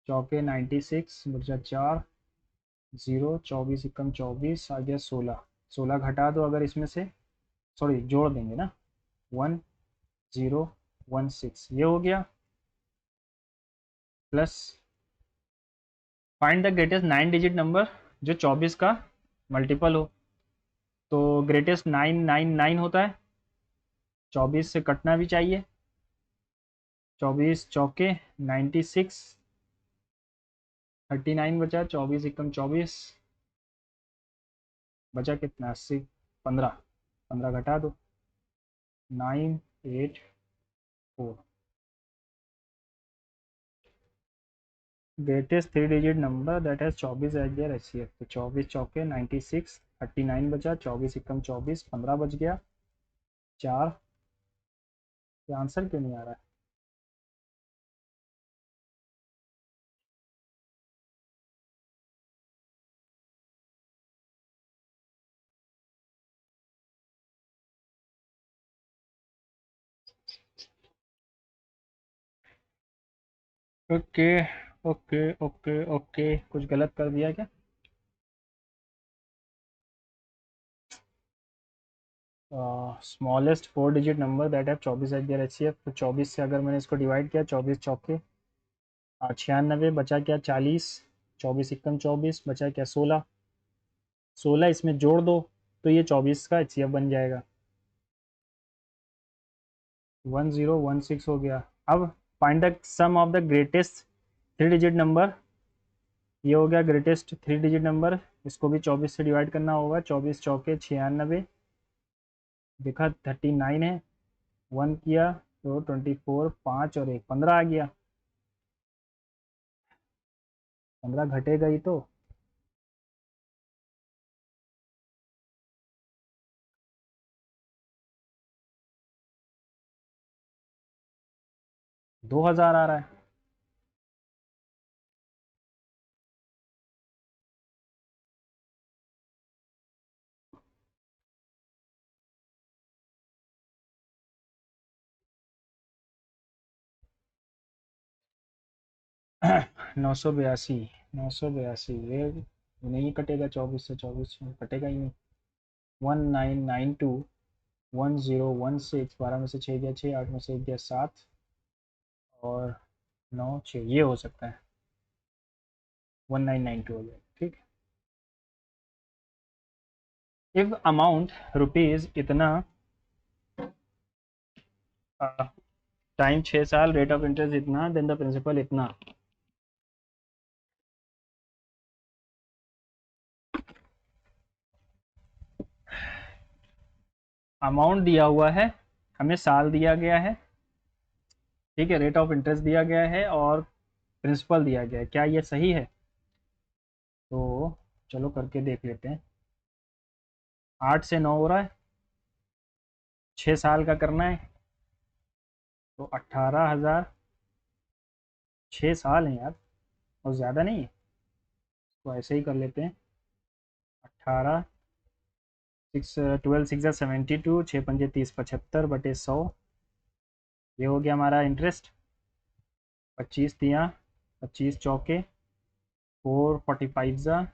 चौके 96 बचा 4 0, 24 एकम 24 आ गया 16। 16 घटा दो अगर इसमें से, सॉरी जोड़ देंगे ना, 1016 ये हो गया, plus find the greatest 9 digit number जो 24 का मल्टीपल हो। तो ग्रेटेस्ट 999 होता है, 24 से कटना भी चाहिए, 24 चौके 96, 39 बचा, 24 एकम 24 बचा कितना 80, 15, 15 घटा दो 984। Greatest 3 digit number that has 24 as their HCF। तो 24 चौके 96, 39 बचा, 24 एकम 24, 15 बच गया 4। ये आंसर क्यों नहीं आ रहा है? ओके ओके ओके ओके, कुछ गलत कर दिया क्या? Smallest 4 digit number that have 24 eight there HCF। तो 24 से अगर मैंने इसको डिवाइड किया, 24 चौके 96 बचा क्या 40, 24 एकम 24 बचा क्या 16, 16 इसमें जोड़ दो तो ये 24 का HCF बन जाएगा, 1016 हो गया। अब find the sum of the greatest 3 digit number. ये हो गया ग्रेटेस्ट 3 डिजिट नंबर, इसको भी 24 से डिवाइड करना होगा, 24 चौके 96, देखा 39 है, 1 किया तो 24, 5 और 1 15 आ गया, 15 घटेगा ही तो। दो हजार आ रहा है। 982, 982 ये नहीं कटेगा, 24 से 24 कटेगा ही नहीं। 1992, 1016, 12 में से 6 गया 6, 8 में से 1 गया 7 और 9 6, ये हो सकता है 1992 हो गया, ठीक। इफ अमाउंट रुपीज इतना टाइम 6 साल, रेट ऑफ इंटरेस्ट इतना, देन द प्रिंसिपल इतना। अमाउंट दिया हुआ है, हमें साल दिया गया है, ठीक है, रेट ऑफ इंटरेस्ट दिया गया है और प्रिंसिपल दिया गया है, क्या ये सही है? तो चलो करके देख लेते हैं। 8 से 9 हो रहा है, 6 साल का करना है, तो 18,000, 6 साल हैं यार, और ज़्यादा नहीं है। तो ऐसे ही कर लेते हैं। 18 सिक्स 12 6 72, 6 पंजे 30 75/100। ये हो गया हमारा इंटरेस्ट। 25 तियाँ 25 चौके 445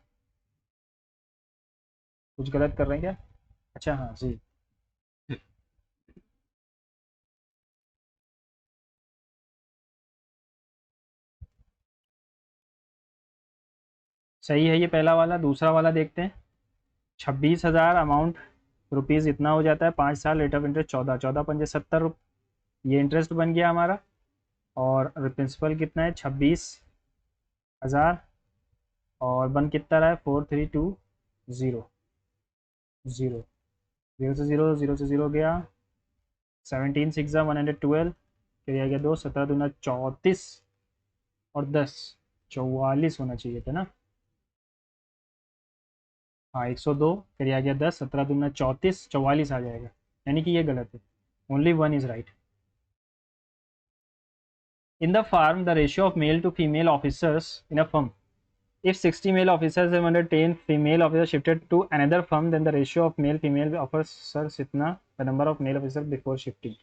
कुछ गलत कर रहे हैं क्या? अच्छा हाँ जी। सही है ये पहला वाला। दूसरा वाला देखते हैं। 26,000 अमाउंट रुपीज़ इतना हो जाता है 5 साल। रेट ऑफ इंटरेस्ट 14 14 पंजे 70 ये इंटरेस्ट बन गया हमारा। और प्रिंसिपल कितना है? 26,000। और बन कितना रहा है? 4320। ज़ीरो ज़ीरो से ज़ीरो, ज़ीरो से ज़ीरो गया। 17 6 112 फिर आ गया 2, 17 दूना 34 और 10 44 होना चाहिए था ना। हाँ 102 फिर आ गया 10, 17 दूना 34 44 आ जाएगा। यानी कि ये गलत है। Only one is right. In the farm, the ratio of male to female officers in a firm. If 60 male officers have under 10 female officers shifted to another firm, then the ratio of male female officers itna the number of male officers before shifting.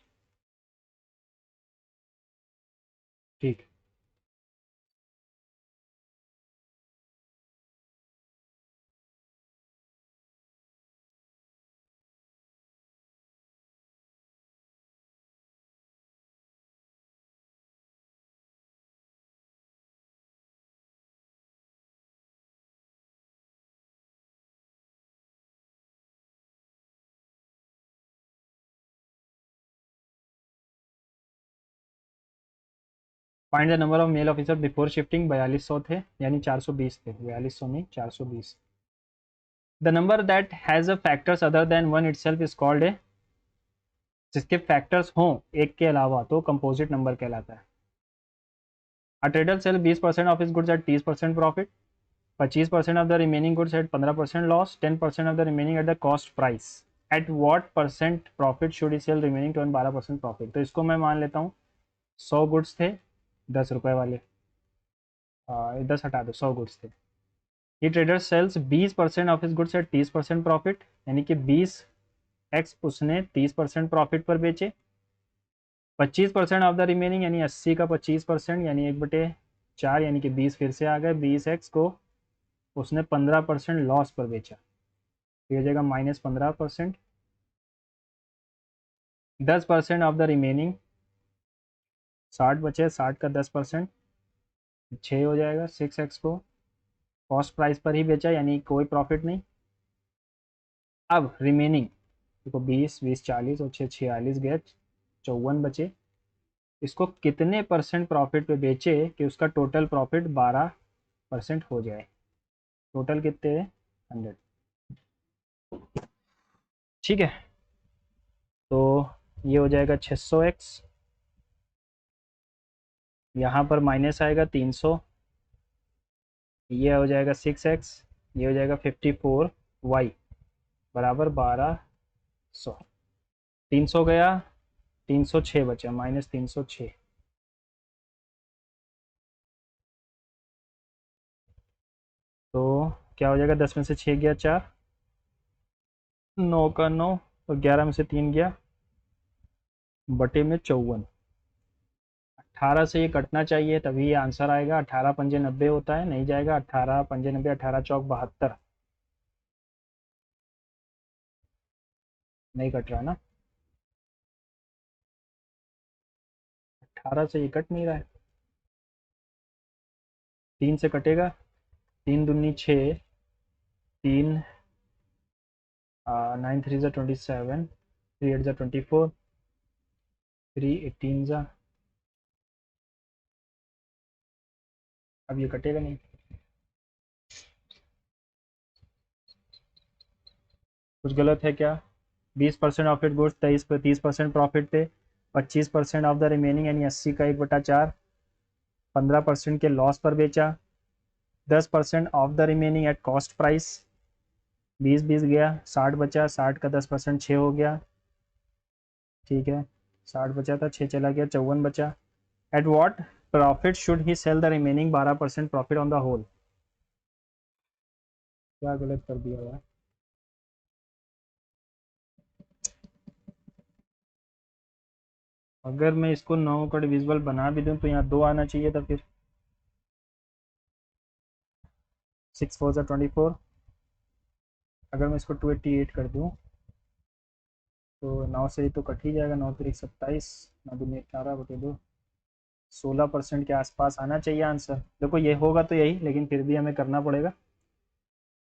ठीक। Find the number of male officer before shifting 4200 थे यानी 420 थे। 4200 नहीं 420। The number that has a factors other than one itself is called a. जिसके factors हों एक के अलावा तो कंपोजिट नंबर कहलाता है। A trader sell 20% of his goods at 30% profit. 25% of the remaining goods at 15% loss. 10% of the remaining at the cost price. At what percent profit should he sell remaining to 12% profit. तो इसको मैं मान लेता हूँ 100 goods थे 10 रुपए वाले। 10 हटा दो, 100 गुड्स थे। ये trader sells 20% of his goods at 30% profit यानी कि 20x उसने 30% प्रॉफिट पर बेचे। 25% ऑफ द रिमेनिंग यानी 80 का 25% यानी 1/4 यानी कि 20 फिर से आ गए। 20x को उसने 15% लॉस पर बेचा। तो ये हो जाएगा -15%। 10% ऑफ द रिमेनिंग 60 बचे, 60 का 10% 6 हो जाएगा। 6x को कॉस्ट प्राइस पर ही बेचा यानी कोई प्रॉफिट नहीं। अब रिमेनिंग देखो 20 20 40 और 6 46 गए, 54 बचे। इसको कितने परसेंट प्रॉफिट पे बेचे कि उसका टोटल प्रॉफिट 12% हो जाए। टोटल कितने? 100। ठीक है। तो ये हो जाएगा 600x। यहाँ पर माइनस आएगा 300। ये हो जाएगा 6x। ये हो जाएगा 54y बराबर 1200। 300 गया, 306 बचा, -306। तो क्या हो जाएगा? 10 में से 6 गया 4, 9 का 9 और 11 में से 3 गया बटे में 54। 18 से ये कटना चाहिए तभी ये आंसर आएगा। 18 पंजे 90 होता है, नहीं जाएगा। 18 पंजे 90, 18 चौक 72। नहीं कट रहा ना। 18 से ये कट नहीं रहा है। 3 से कटेगा। 3 दूनी 6, 3 9 3 ज़ा 27, 3 8 ज़ा 24, 3 18 ज़ा। अब ये कटेगा नहीं। कुछ गलत है क्या? 20% ऑफ इट गुड्स 30% प्रॉफिट पे। 25% ऑफ द रिमेनिंग यानी 80 का 1/4 15% के लॉस पर बेचा। 10% of the remaining at cost price. 20 गया, 60 बचा, 60 का 10% 6 हो गया। ठीक है, 60 बचा था, 6 चला गया, 54 बचा। At what profit should he sell the remaining 12% profit on the whole. क्या गलत कर दिया यार। अगर मैं इसको 9 का डिविजिबल बना भी दूं तो यहाँ 2 आना चाहिए था फिर। 6 4 24। अगर मैं इसको 288 कर दूं तो 9 से ही तो कट ही जाएगा। 9 3 27, 9 दूनी 18/2। 16% के आसपास आना चाहिए आंसर। देखो ये होगा तो यही, लेकिन फिर भी हमें करना पड़ेगा।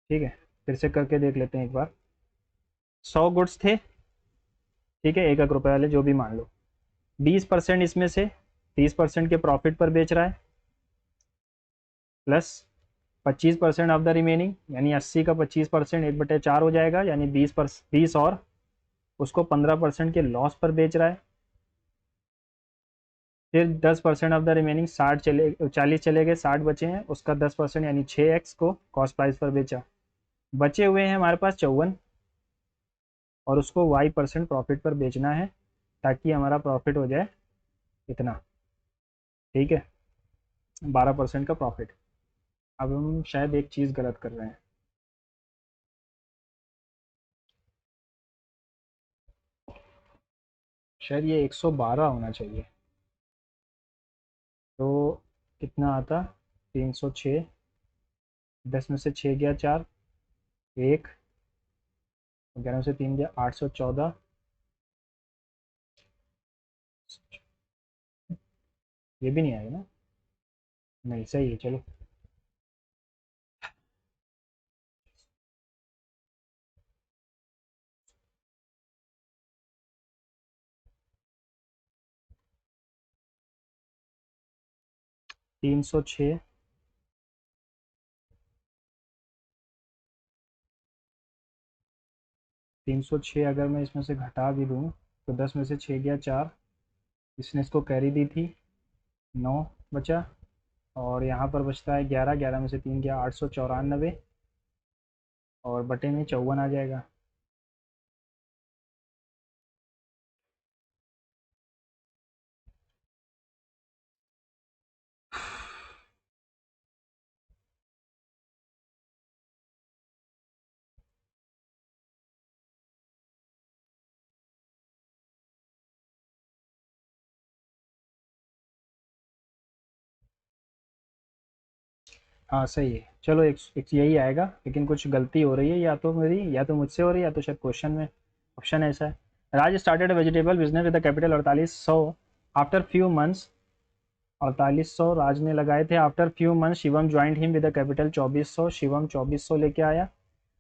ठीक है, फिर से करके देख लेते हैं एक बार। 100 गुड्स थे, ठीक है, 1 1 रुपए वाले, जो भी मान लो। 20% इसमें से 30% के प्रॉफिट पर बेच रहा है, प्लस 25% ऑफ द रिमेनिंग, यानी 80 का 25% 1/4 हो जाएगा, यानी 20 और उसको 15% के लॉस पर बेच रहा है। फिर 10% ऑफ द रिमेनिंग 40 चले गए, 60 बचे हैं, उसका 10% यानी 6x को कॉस्ट प्राइस पर बेचा। बचे हुए हैं हमारे पास 54, और उसको y% प्रॉफिट पर बेचना है, ताकि हमारा प्रॉफिट हो जाए इतना। ठीक है, 12% का प्रॉफिट। अब हम शायद एक चीज़ गलत कर रहे हैं। शायद ये 112 होना चाहिए। तो कितना आता? 306। 10 में से 6 गया 4, 1। 11 में से 3 गया 814। ये भी नहीं आएगा ना? नहीं, सही है, चलो। 306। 306 अगर मैं इसमें से घटा भी दूँ तो 10 में से 6 गया 4, इसने इसको कैरी दी थी, 9 बचा। और यहाँ पर बचता है 11। 11 में से 3 गया 894, और बटे में 54 आ जाएगा। हाँ सही है, चलो एक यही आएगा, लेकिन कुछ गलती हो रही है, या तो मेरी, या तो मुझसे हो रही है, या तो शायद क्वेश्चन में ऑप्शन ऐसा है। Raj started vegetable business with the capital 4800 after few months. 4800 Raj ने लगाए थे। After few month Shivam joint him with the capital 2400। Shivam 2400 लेके आया।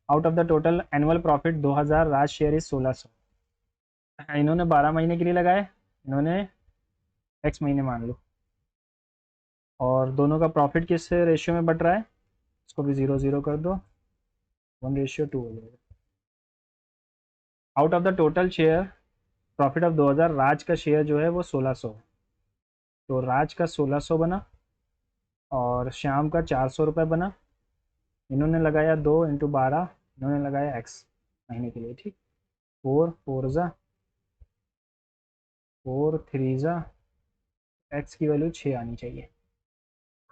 Out of the total annual profit 2000, Raj share is 1600। इन्होंने 12 महीने के लिए लगाए, इन्होंने x महीने मान लो, और दोनों का प्रॉफिट किस रेशियो में बट रहा है? इसको भी 0 0 कर दो, 1:2 हो जाएगा। Out of the total share profit of 2000, राज का शेयर जो है वो 1600, तो राज का 1600 बना, और श्याम का 400 रुपये बना। इन्होंने लगाया 2 × 12, इन्होंने लगाया x महीने के लिए। ठीक, 4 4 ज़ा 4 3 ज़ा, x की वैल्यू 6 आनी चाहिए।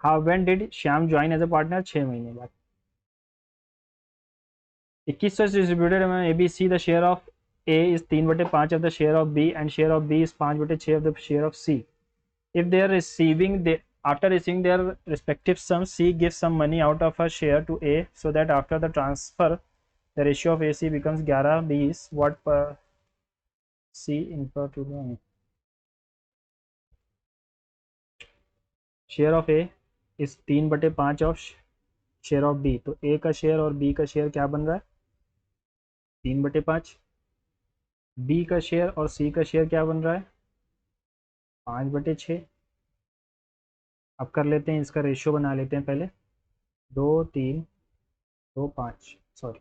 How when did Shyam join as a partner? 6 महीने बाद। 2100 डिस्ट्रीब्यूटेड में A B C, the share of A is 3/5 of the share of B, and share of B is 5/6 of the share of C. If they are receiving after receiving their respective sums, C gives some money out of her share to A, so that after the transfer the ratio of AC becomes 11:20. What per C infer to the share of A is 3/5 of share of B. तो A का share और B का share क्या बन रहा है? 3/5। B का share और सी का शेयर क्या बन रहा है? 5/6। अब कर लेते हैं, इसका रेशियो बना लेते हैं पहले। 2 3 2 5, सॉरी,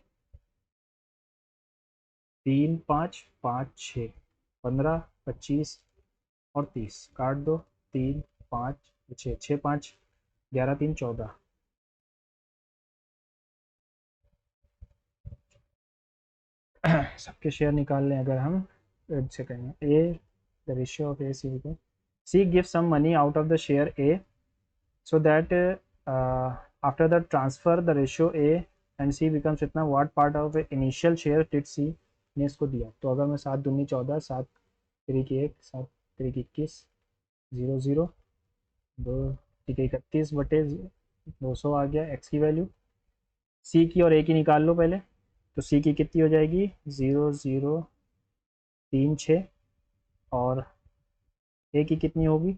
3 5 5 6, 15 25 और 30 काट दो। 3 5 6, 6 5 11 3 14। सबके शेयर निकाल लें अगर हम। एक सेकेंड, A the ratio of A C को, C give some money out of the share A, so that after the transfer the ratio A and C becomes इतना, what part of initial share did C ने इसको दिया। तो अगर मैं 7 दूनी 14, 7 3 की 1, 7 3 की 21, 0 0, 2 31 बटे 200 आ गया एक्स की वैल्यू। सी की और ए की निकाल लो पहले। तो सी की कितनी हो जाएगी, 0 0 3 6, और ए की कितनी होगी,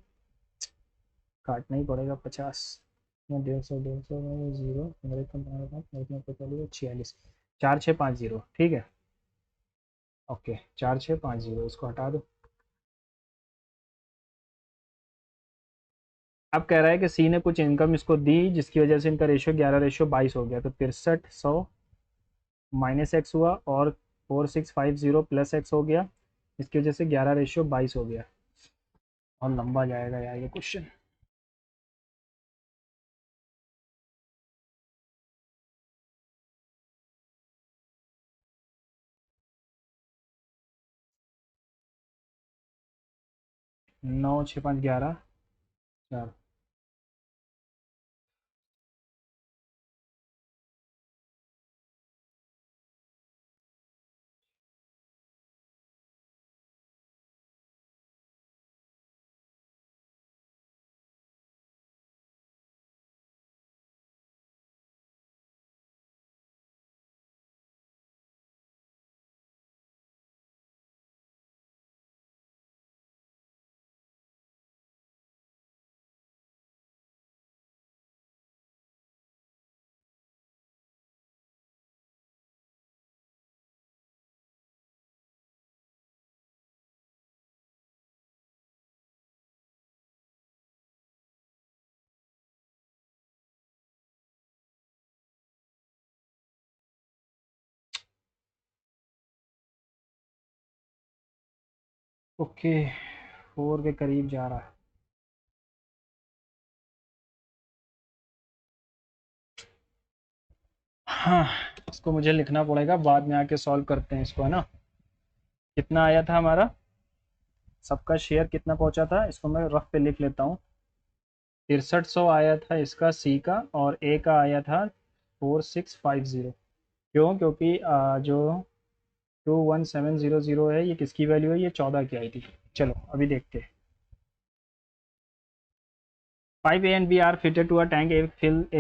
काटना ही पड़ेगा 50, 150 में 0 मेरे कम 46, 4650, ठीक है। ओके 4650 इसको हटा दो। अब कह रहा है कि सी ने कुछ इनकम इसको दी जिसकी वजह से इनका रेशियो 11:22 हो गया। तो 6300 माइनस एक्स हुआ और 4650 प्लस एक्स हो गया, इसकी वजह से 11:22 हो गया। और लंबा जाएगा यार ये क्वेश्चन। नौ छः पाँच 11, 4। ओके 4 के करीब जा रहा है। हाँ, इसको मुझे लिखना पड़ेगा, बाद में आके सॉल्व करते हैं इसको, है ना। कितना आया था हमारा, सबका शेयर कितना पहुंचा था, इसको मैं रफ पे लिख लेता हूँ। 6300 आया था इसका सी का, और ए का आया था 4650। क्यों, क्योंकि जो 21700 है ये किसकी वैल्यू है, ये 14 की आई थी। चलो अभी देखते हैं। 5 A and B are fitted to a tank. A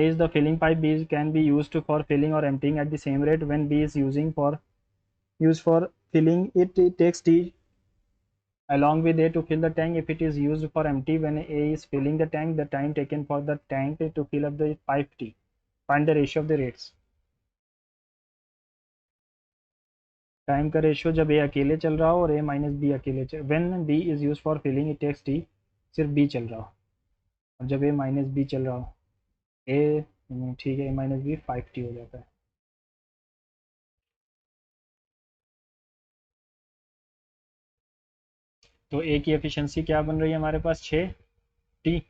is the filling pipe. B can be used for filling or emptying at the same rate. When B is used for filling, it takes T along with A to fill the tank. If it is used for empty, when A is filling the tank, the time taken for the tank to fill up the pipe T. Find the ratio of the rates. Time का ratio जब ए अकेले चल रहा हो और ए minus B अकेले चल, when B is use for filling it takes T, सिर्फ बी चल रहा हो। और जब ए माइनस बी चल रहा हो, ए ठीक है, ए माइनस बी 5 टी हो जाता है। तो ए की एफिशिएंसी क्या बन रही है हमारे पास, 6 टी,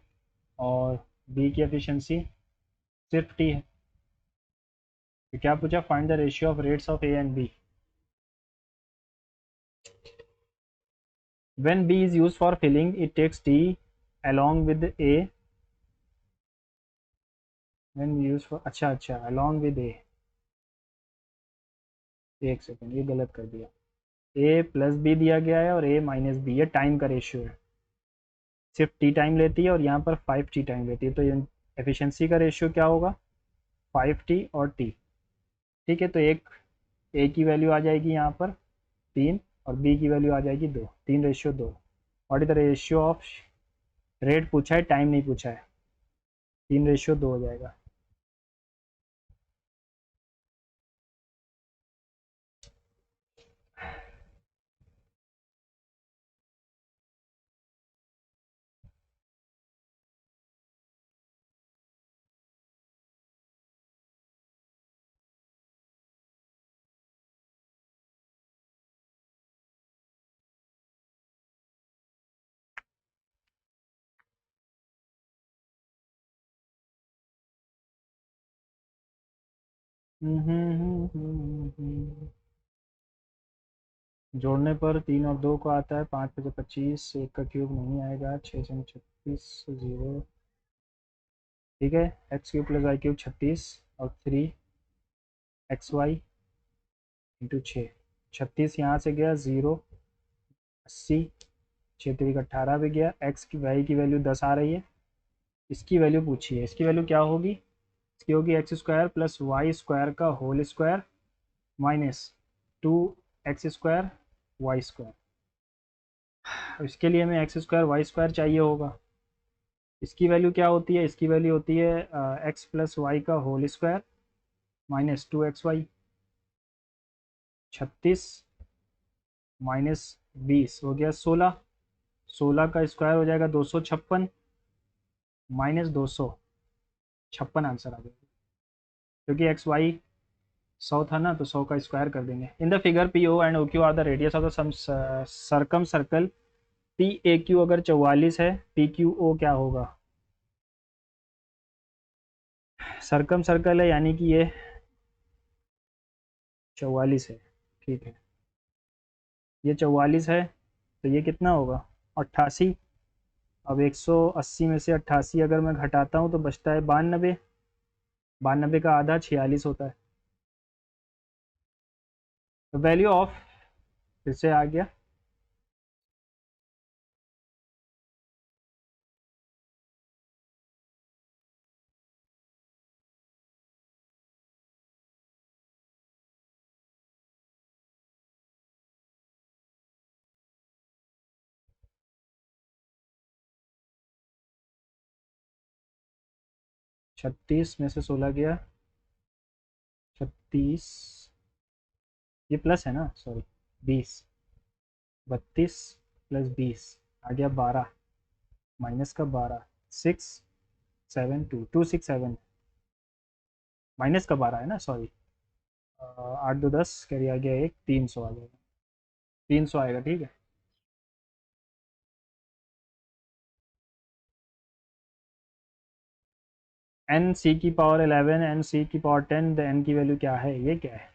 और बी की एफिशिएंसी सिर्फ टी है। तो क्या पूछा, find the ratio of rates of A and B. When B is use for filling it takes T along with a, when use for, अच्छा along with a, एक second ये गलत कर दिया। ए प्लस बी दिया गया है और ए माइनस बी, ये टाइम का रेशियो है, सिर्फ टी टाइम लेती है और यहाँ पर 5 टी टाइम लेती है। तो ये एफिशिएंसी का रेशियो क्या होगा, 5 टी और टी। ठीक है, तो एक ए की वैल्यू आ जाएगी यहाँ पर 3, और बी की वैल्यू आ जाएगी 2, 3:2। What is the ratio of, rate पूछा है टाइम नहीं पूछा है, 3:2 हो जाएगा। जोड़ने पर 3 और 2 को आता है 5×5 = 25, एक का क्यूब नहीं आएगा, 6×36 0। ठीक है, x³ + y³ 36 और 3 एक्स वाई इंटू 6, 36 यहाँ से गया 0, 80, 6 3 18 भी गया। एक्स की वाई की वैल्यू 10 आ रही है। इसकी वैल्यू पूछी है, इसकी वैल्यू क्या होगी? इसकी होगी x square plus y square का whole square minus 2x² y square. इसके लिए हमें एक्स स्क्वायर वाई स्क्वायर चाहिए होगा। इसकी वैल्यू क्या होती है? इसकी वैल्यू होती है एक्स प्लस वाई का whole square minus 2xy। 36 minus 20 हो गया 16, 16 का स्क्वायर हो जाएगा 256 माइनस 256 आंसर आ गया, क्योंकि एक्स वाई 100 था ना, तो 100 का स्क्वायर कर देंगे। In the figure P O and O Q are the radius of the circum circle. P A Q अगर 44 है, पी क्यू ओ क्या होगा? सर्कम सर्कल है यानी कि ये 44 है, ठीक है। ये 44 है तो ये कितना होगा? 88। अब 180 में से 88 अगर मैं घटाता हूँ तो बचता है 92। 92 का आधा 46 होता है। तो वैल्यू ऑफ, फिर से आ गया, छत्तीस में से 16 गया 36, ये प्लस है ना, सॉरी 20, 32 प्लस 20 आ गया 12 माइनस का 12, 672 माइनस का 12 है ना, सॉरी 8 2 10 कैरी आ गया एक, 300 आ जाएगा, 300 आएगा, ठीक है। एन सी की पावर 11 एन सी की पावर 10, द एन की वैल्यू क्या है? ये क्या है?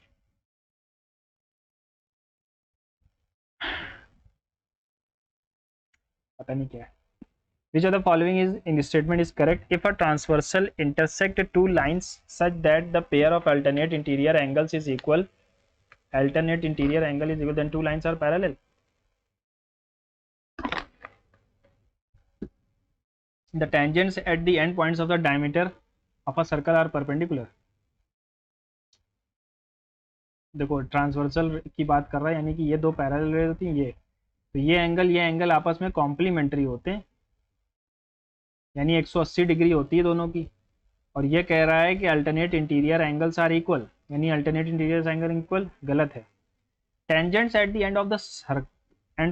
पता नहीं क्या है। Which of the following is in statement is correct if a transversal intersect two lines such that the pair of alternate interior angles is equal? Alternate interior angle is equal, then two lines are parallel. The tangents at the end points of the diameter of a circle are perpendicular. देखो transversal की बात कर रहा है, यानी कि ये दो पैरेलल रेज होती हैं, तो ये एंगल आपस में कॉम्प्लीमेंट्री होते हैं, यानी 180 डिग्री होती है दोनों की। और ये कह रहा है कि alternate interior angles are equal, यानी अल्टरनेट इंटीरियर एंगल इक्वल, गलत है। Tangents at the end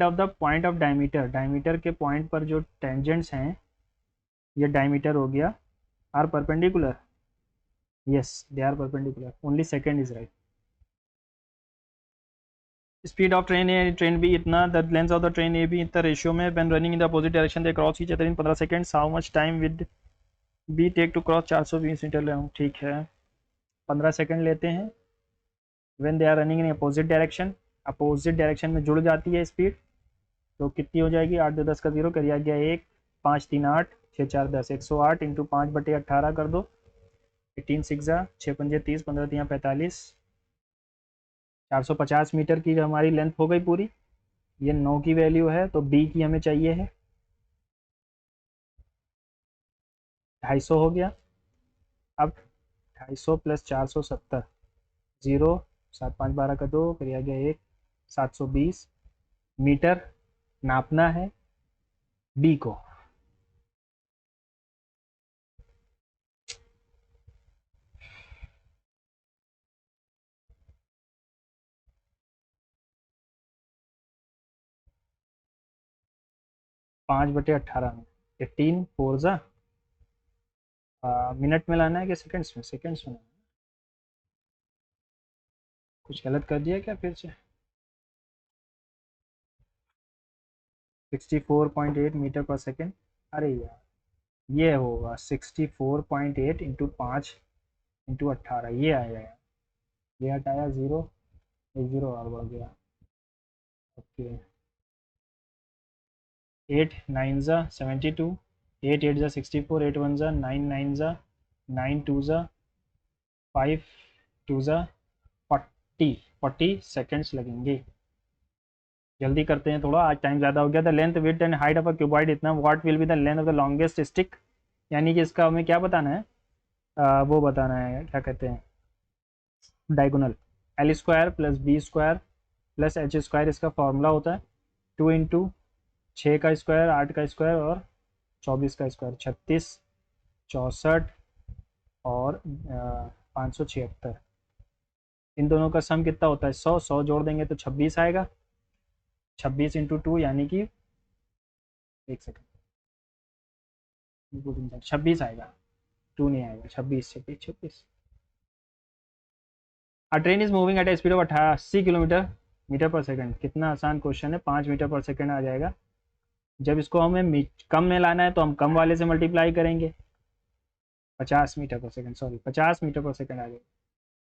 of the point of diameter, diameter के पॉइंट पर जो टेंजेंट्स हैं, ये डायमीटर हो गया, are perpendicular. Yes they are perpendicular, only second is right. Speed of train A train B इतना, the length of the train A B इतना ratio में, when running in the opposite direction they cross each other in 15 seconds, how much time with B take to cross 420 metre ले हूँ, ठीक है 15 second लेते हैं। When they are running in opposite direction, opposite direction में जुड़ जाती है स्पीड, तो कितनी हो जाएगी? 8 2 10 का 0 करिए गया 1, 5 3 8, 6 4 10, 108 इंटू 5/18 कर दो, 18 6 6 5 30, 15 3 45, 450 मीटर की हमारी लेंथ हो गई पूरी। ये 9 की वैल्यू है, तो बी की हमें चाहिए है 250 हो गया। अब 250 प्लस 470, 0 7 5 12 का 2 फिर आ गया 1, 720 मीटर नापना है बी को। पाँच बटे 18 में 18 4 जा मिनट में लाना है कि सेकंड्स में? सेकंड्स में। कुछ गलत कर दिया क्या फिर से? 64.8 मीटर पर सेकंड। अरे यार ये होगा 64.8 इंटू 5 इंटू 18, ये आएगा यार। ये हटाया 0, एक 0 और बढ़ गया। ओके 8 9 जा 72, 8 8 जा 64, 8 1 जा 9 9 जा 9 2 जा 5 2 जा 40 सेकेंड्स लगेंगे। जल्दी करते हैं थोड़ा, आज टाइम ज़्यादा हो गया। The length width and height of a cuboid इतना, what will be the length of the longest stick, यानी कि इसका हमें क्या बताना है, वो बताना है, क्या कहते हैं, diagonal. L square plus B square plus H square इसका फॉर्मूला होता है 2 इंटू 6 का स्क्वायर, 8 का स्क्वायर और 24 का स्क्वायर, 36, 64 और 576। इन दोनों का सम कितना होता है 100, 100 जोड़ देंगे तो 26 आएगा। 26 इंटू 2 यानी कि, एक सेकेंड, 26 आएगा, 2 नहीं आएगा, 26, 26, 26। A train is moving at a speed of 80 kilometre metre per second. कितना आसान क्वेश्चन है, 5 मीटर पर सेकंड आ जाएगा। जब इसको हमें कम में लाना है तो हम कम वाले से मल्टीप्लाई करेंगे, 50 metre per second, sorry 50 metre per second आ जाएगा।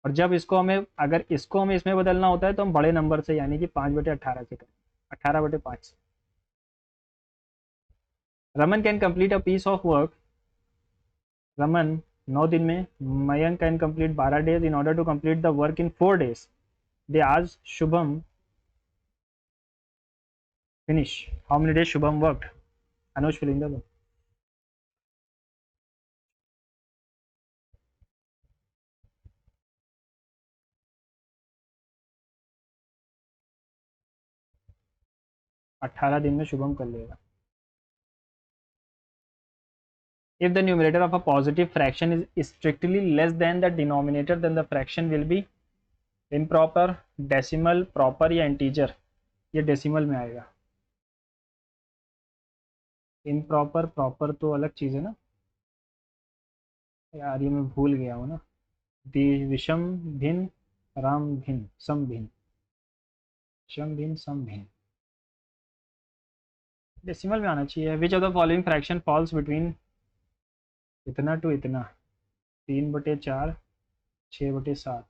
और जब इसको हमें, अगर इसको हमें इसमें बदलना होता है तो हम बड़े नंबर से, यानी कि 5/18 से करें, 18/5 से। Raman can complete a piece of work, Raman 9 दिन में, Mayank can complete 12 days in order to complete the work in 4 days. They आज Shubham finish, how many days Shubham worked, Anuj fill in the box. 18 दिन में शुभम कर लेगा। If the numerator of a positive fraction is strictly less than the denominator, then the fraction will be improper, decimal, proper या integer। ये decimal में आएगा। improper, proper तो अलग चीज़ है ना यार, ये मैं भूल गया हूँ ना। विषम भिन्न, राम भिन्न, सम भिन्न, विषम भिन्न, सम भिन्न, डेसिमल में आना चाहिए। Which of the following fraction falls between इतना टू इतना, 3/4, 6/7।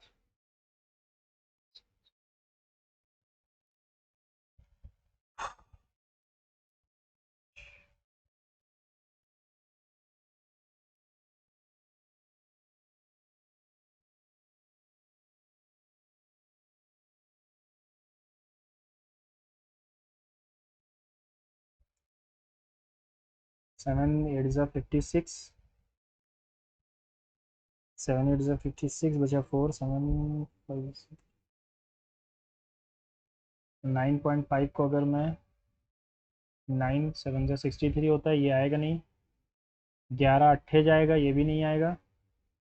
7 8 is 56, 7 8 is 56 बचा 4, 7 9.5 को अगर मैं 9 7 से 63 होता है, ये आएगा नहीं। 11 अट्ठे जाएगा, ये भी नहीं आएगा।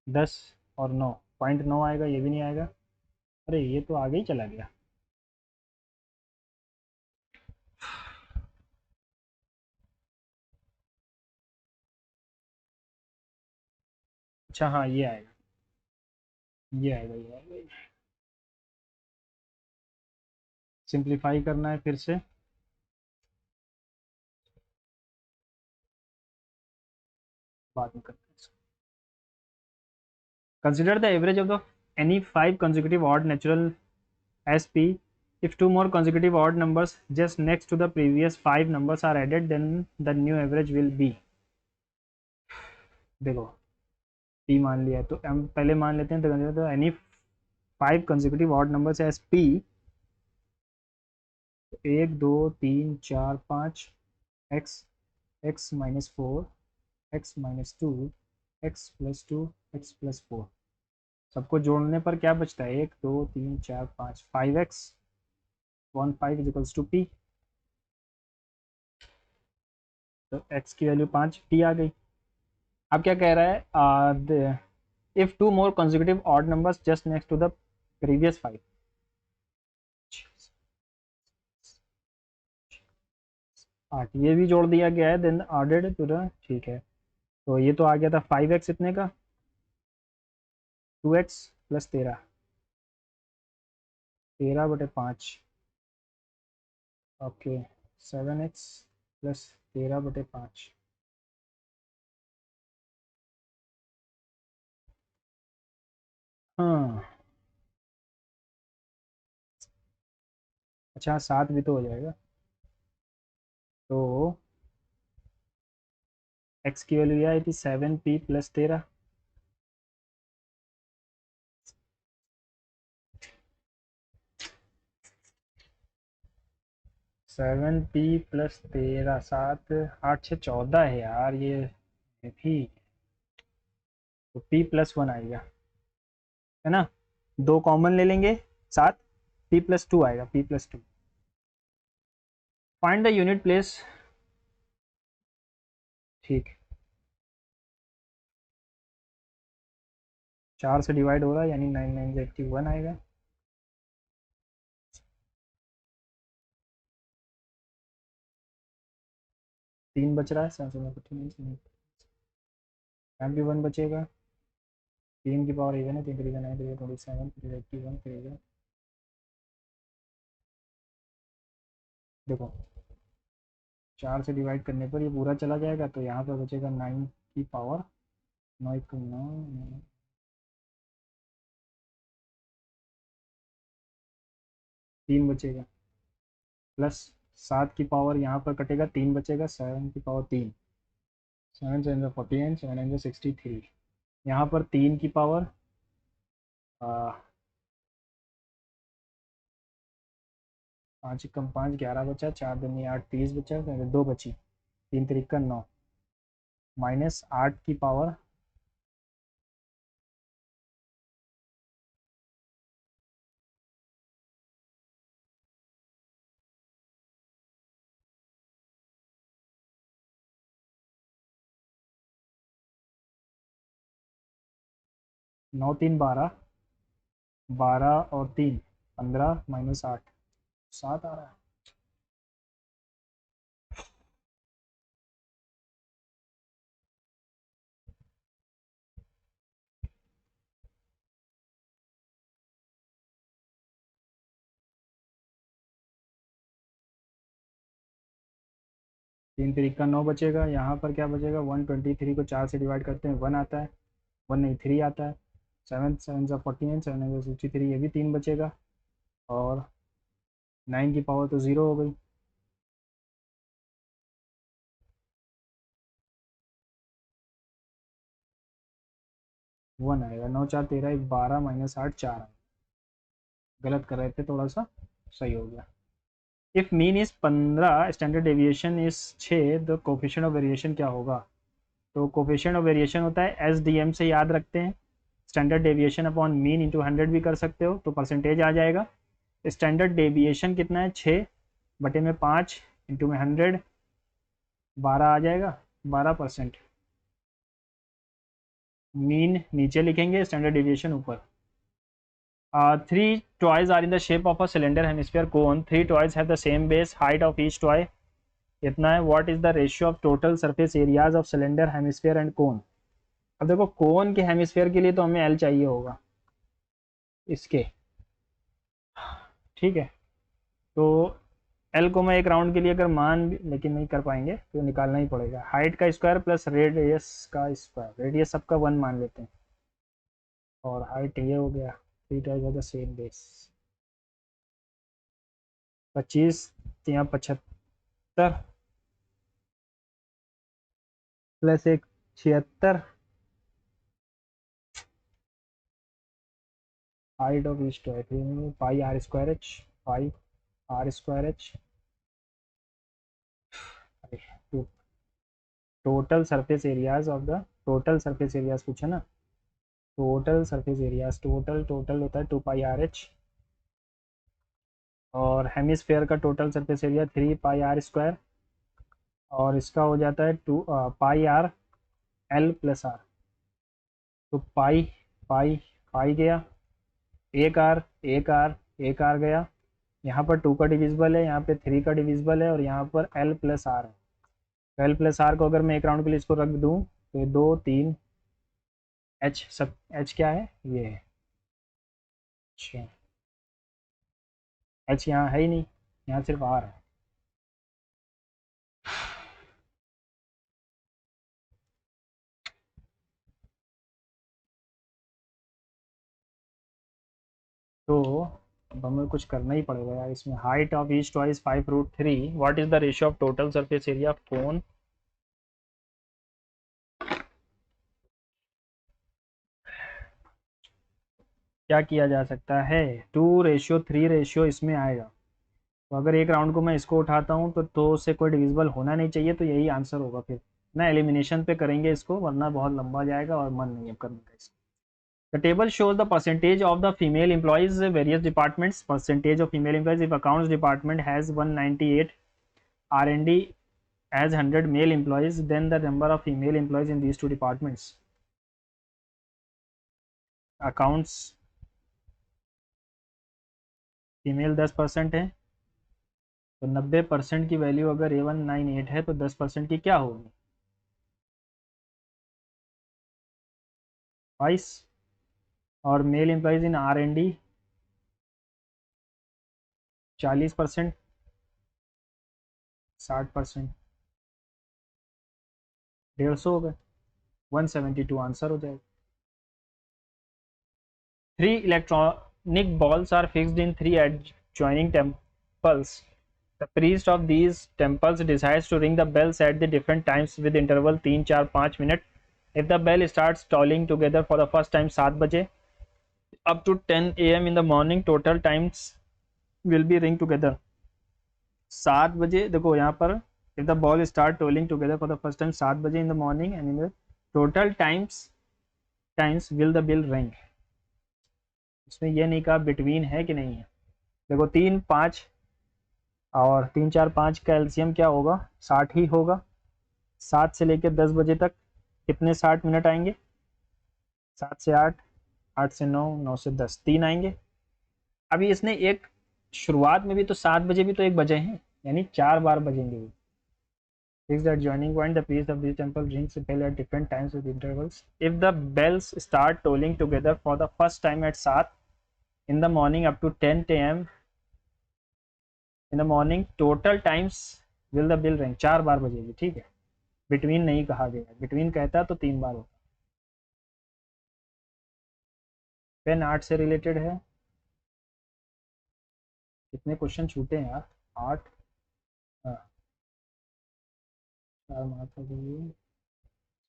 10 और 9.9 आएगा, ये भी नहीं आएगा। अरे ये तो आगे ही चला गया। अच्छा हाँ, ये आएगा, ये आएगा, ये आएगा। सिंप्लीफाई करना है फिर से, बाद में करते हैं। Consider the average of the any 5 consecutive odd natural as p, if 2 more consecutive odd numbers just next to the previous 5 numbers are added, then the new average will be। देखो p मान लिया तो हम पहले मान लेते हैं, तो any 5 consecutive odd numbers as p, 1 2 3 4 5, x, x-4, x-2, x+2, x+4, सबको जोड़ने पर क्या बचता है, 1 2 3 4 5, 5x 1 5 इजिकल्स टू p। तो x की वैल्यू 5, p आ गई। अब क्या कह रहा है, if 2 more consecutive odd numbers just next to the previous 5, 8 ये भी जोड़ दिया गया है, देन ऑर्डर्ड टू द, ठीक है। तो ये तो आ गया था 5x इतने का, 2x plus 13, 13/5, okay, 7x plus 13/5। हाँ, अच्छा 7 भी तो हो जाएगा। तो x की वैल्यू आई थी 7p प्लस 13, 7p+13 7 8 6 14 है यार ये भी। तो p+1 आएगा, है ना। दो कॉमन ले लेंगे, 7, p+2 आएगा, p+2। Find the unit place. ठीक, 4 से डिवाइड हो रहा है यानी 9 9 81 आएगा। तीन बच रहा है, 7 यहाँ भी 1 बचेगा। 3 की पावर इवन है, 3 3 9 3 27 3 81 3। देखो 4 से डिवाइड करने पर ये पूरा चला जाएगा, तो यहाँ पर बचेगा 9 की पावर 9 1 9, 3 बचेगा। प्लस 7 की पावर यहाँ पर कटेगा, 3 बचेगा, 7 की पावर 3, 7 7 49 7 63। यहाँ पर 3 की पावर 5 कम 5 11 बचा, 4 दूनी 8 30 बचा, 2 बची, 3 3 9, माइनस 8 की पावर 9 3 12, 12 और 3 15 माइनस 8 7 आ रहा है। 3 3 9 बचेगा। यहाँ पर क्या बचेगा, 123 को 4 से डिवाइड करते हैं 1 आता है, 1 नहीं 3 आता है। 7 7 49 7 63, ये भी 3 बचेगा। और 9 की पावर तो 0 हो गई। वन आएगा, 9 4 13 1 12 माइनस 8 4 आएगा। गलत कर रहे थे थोड़ा सा, सही हो गया। If mean is 15, standard deviation is 6, the coefficient of variation क्या होगा। तो कोफिशिएंट ऑफ वेरिएशन होता है एस डी एम से याद रखते हैं। Standard deviation upon mean into 100 भी कर सकते हो, तो परसेंटेज आ जाएगा। स्टैंडर्ड डेविएशन कितना है, 6/5 इंटू में 100, 12 आ जाएगा, 12%। मीन नीचे लिखेंगे, स्टैंडर्ड डेविएशन ऊपर। Three toys are in the shape of a cylinder hemisphere cone. Three toys have the same base. Height of each toy इतना है. What is the ratio of total surface areas of cylinder, hemisphere and cone? अब देखो कोन के hemisphere के लिए तो हमें L चाहिए होगा इसके, ठीक है। तो L को मैं एक राउंड के लिए अगर मान लेकिन नहीं कर पाएंगे तो निकालना ही पड़ेगा। हाइट का स्क्वायर प्लस रेडियस का स्क्वायर, रेडियस सबका 1 मान लेते हैं, और हाइट ये हो गया। Three times of the same base, 25 या 75 प्लस एक 76, height of each toy pi R square H, pi R square H. Total surface areas of the, total surface areas पूछा ना, total surface areas, total total होता है 2πRh। और hemisphere का total surface area 3πr², और इसका हो जाता है 2πr L+r। तो पाई पाई पाई गया, एक आर गया। यहाँ पर 2 का डिविजिबल है, यहाँ पे 3 का डिविजिबल है, और यहाँ पर L+r है। तो L+r को अगर मैं एक राउंड के लिए इसको रख दूँ तो 2 3 H, सब H क्या है, ये है। अच्छा, H यहाँ है ही नहीं, यहाँ सिर्फ R है। तो अब हमें कुछ करना ही पड़ेगा यार इसमें। Height of each toy 5√3। What is the ratio of total surface area of cone. क्या किया जा सकता है, 2:3 रेशियो इसमें आएगा। तो अगर एक राउंड को मैं इसको उठाता हूँ तो 2 से कोई डिविजिबल होना नहीं चाहिए, तो यही आंसर होगा फिर ना। एलिमिनेशन पे करेंगे इसको, वरना बहुत लंबा जाएगा और मन नहीं है करने का इसको। The table shows the percentage of the female employees various departments. Percentage of female employees, if accounts department has 198, R&D has 100 male employees, then the number of female employees in these two departments. Accounts female 10% है, तो 90% की value अगर A198 है तो 10% की क्या होगी? 22। और मेल एम्प्लॉयज़ इन R&D 40%, 60%, 150 हो गए, 172 आंसर हो जाएगा। 3 electronic balls are fixed in 3 adjoining temples. The priest of these temples decides to ring the bells at the different times with interval 3, 4, 5 minutes. If the bell starts tolling together for the first time 7 बजे up to 10 a.m. in the morning, total times will be ring together. 7 बजे देखो यहाँ पर, if the ball start tolling together for the first time 7 बजे in the morning and in the total times will the bell ring. इसमें ये नहीं कहा between है कि नहीं है। देखो 3, 5 और 3, 4, 5 का एलसीएम क्या होगा? 60 ही होगा। 7 से लेकर 10 बजे तक कितने 60 मिनट आएंगे? 7 से 8, 8 से 9, 9 से 10, 3 आएंगे। अभी इसने एक शुरुआत में भी तो 7 बजे भी तो 1 बजे हैं, यानी 4 बार बजेंगे। Fix the adjoining point. The priest of this temple rings the bell at different times with intervals. If the bells start tolling together for the first time at 7 in the morning up to 10 a.m. in the morning, total times will the bell ring. 4 बार बजेगी, ठीक है। Between नहीं कहा गया, between कहता तो 3 बार होता। Pen art से related है। कितने क्वेश्चन छूटे हैं यार? 8, हाँ, 4 मार्क हो गई।